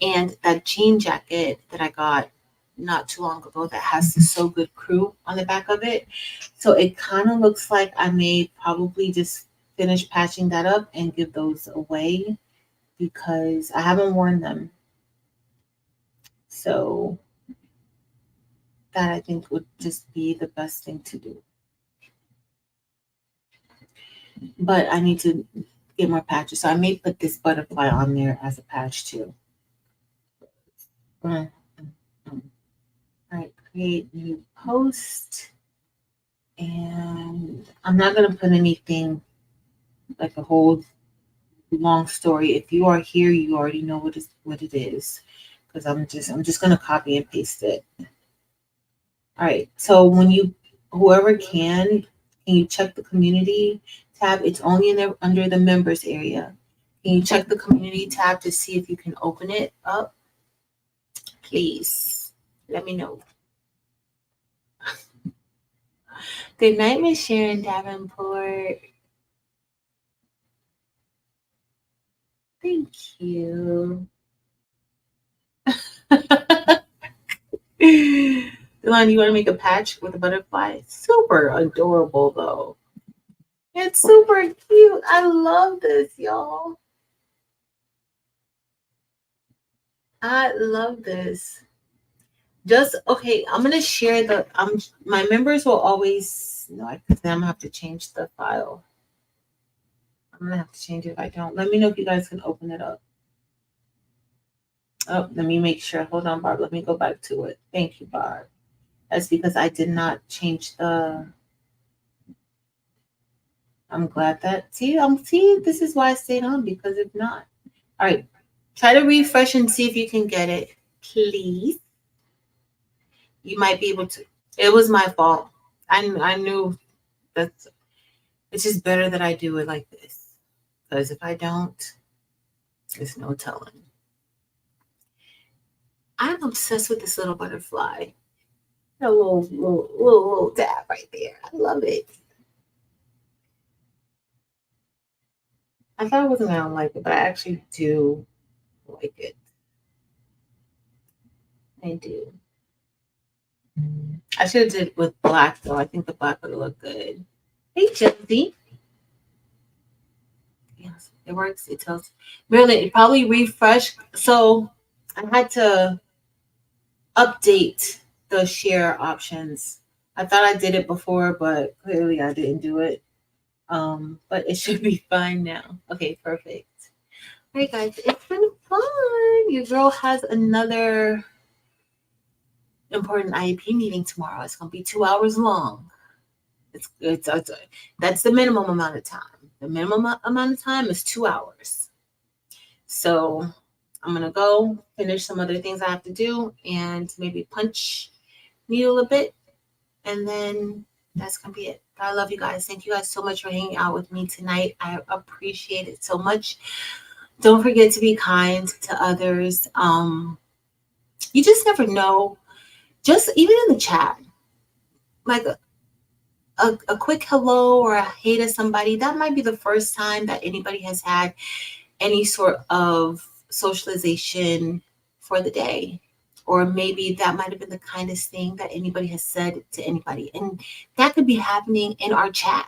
and that jean jacket that I got not too long ago that has the So Good crew on the back of it. So it kind of looks like I may probably just finish patching that up and give those away because I haven't worn them. So that I think would just be the best thing to do. But I need to get more patches. So I may put this butterfly on there as a patch too. All right, create new post. And I'm not going to put anything like a whole long story. If you are here, you already know what it is. Because I'm just going to copy and paste it. All right. So when whoever can you check the community tab? It's only in there under the members area. Can you check the community tab to see if you can open it up? Please let me know. Good night, Miss Sharon Davenport. Thank you. Delon, you want to make a patch with a butterfly? It's super adorable, though. It's super cute. I love this, y'all. I love this. Just okay. I'm gonna share the. My members will always. No, because then I'm gonna have to change the file. I'm gonna have to change it if I don't. Let me know if you guys can open it up. Oh, let me make sure. Hold on, Barb. Let me go back to it. Thank you, Barb. That's because I did not change the. I'm glad that. See, this is why I stayed on, because if not. All right. Try to refresh and see if you can get it, please. You might be able to. It was my fault. I knew that it's just better that I do it like this. Because if I don't, there's no telling. I'm obsessed with this little butterfly. A little dab right there. I love it. I thought I wasn't gonna like it, but I actually do like it. I do. I should have did it with black though. I think the black would look good. Hey, Josie. Yes, it works. It tells Marilyn. It probably refreshed. So I had to update the share options. I thought I did it before, but clearly I didn't do it. But it should be fine now. Okay, perfect. All right, guys, it's been fun. Your girl has another important IEP meeting tomorrow. It's gonna be 2 hours long. That's the minimum amount of time. The minimum amount of time is 2 hours. So I'm gonna go finish some other things I have to do and maybe punch needle a bit, and then that's gonna be it. I love you guys. Thank you guys so much for hanging out with me tonight. I appreciate it so much. Don't forget to be kind to others. You just never know. Just even in the chat, like a quick hello or a hey to somebody, that might be the first time that anybody has had any sort of socialization for the day. Or maybe that might have been the kindest thing that anybody has said to anybody. And that could be happening in our chat.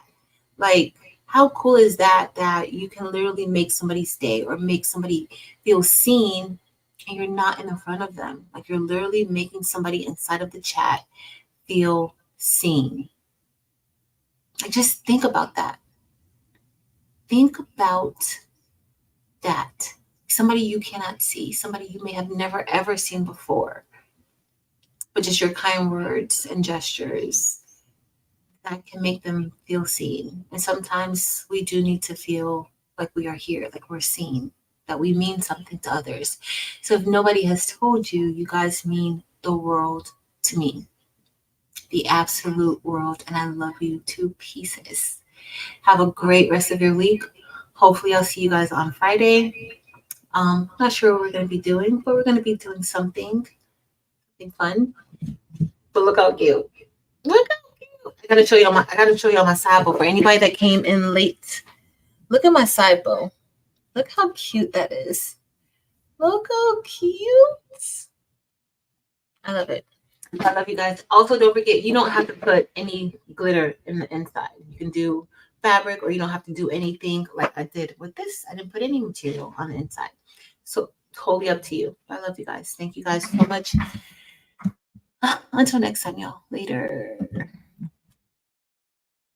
Like, How cool is that, that you can literally make somebody's day or make somebody feel seen and you're not in the front of them? Like you're literally making somebody inside of the chat feel seen. Like just think about that. Think about that. Somebody you cannot see, somebody you may have never ever seen before, but just your kind words and gestures that can make them feel seen. And sometimes we do need to feel like we are here, like we're seen, that we mean something to others. So if nobody has told you, you guys mean the world to me, the absolute world, and I love you to pieces. Have a great rest of your week. Hopefully I'll see you guys on Friday. Not sure what we're going to be doing, but we're going to be doing something fun. But look how cute. Look how cute. I gotta show y'all my side bow for anybody that came in late. Look at my side bow. Look how cute that is. Look how cute. I love it. I love you guys. Also, don't forget, you don't have to put any glitter in the inside. You can do fabric, or you don't have to do anything like I did with this. I didn't put any material on the inside. So totally up to you. I love you guys. Thank you guys so much. Until next time, y'all. Later.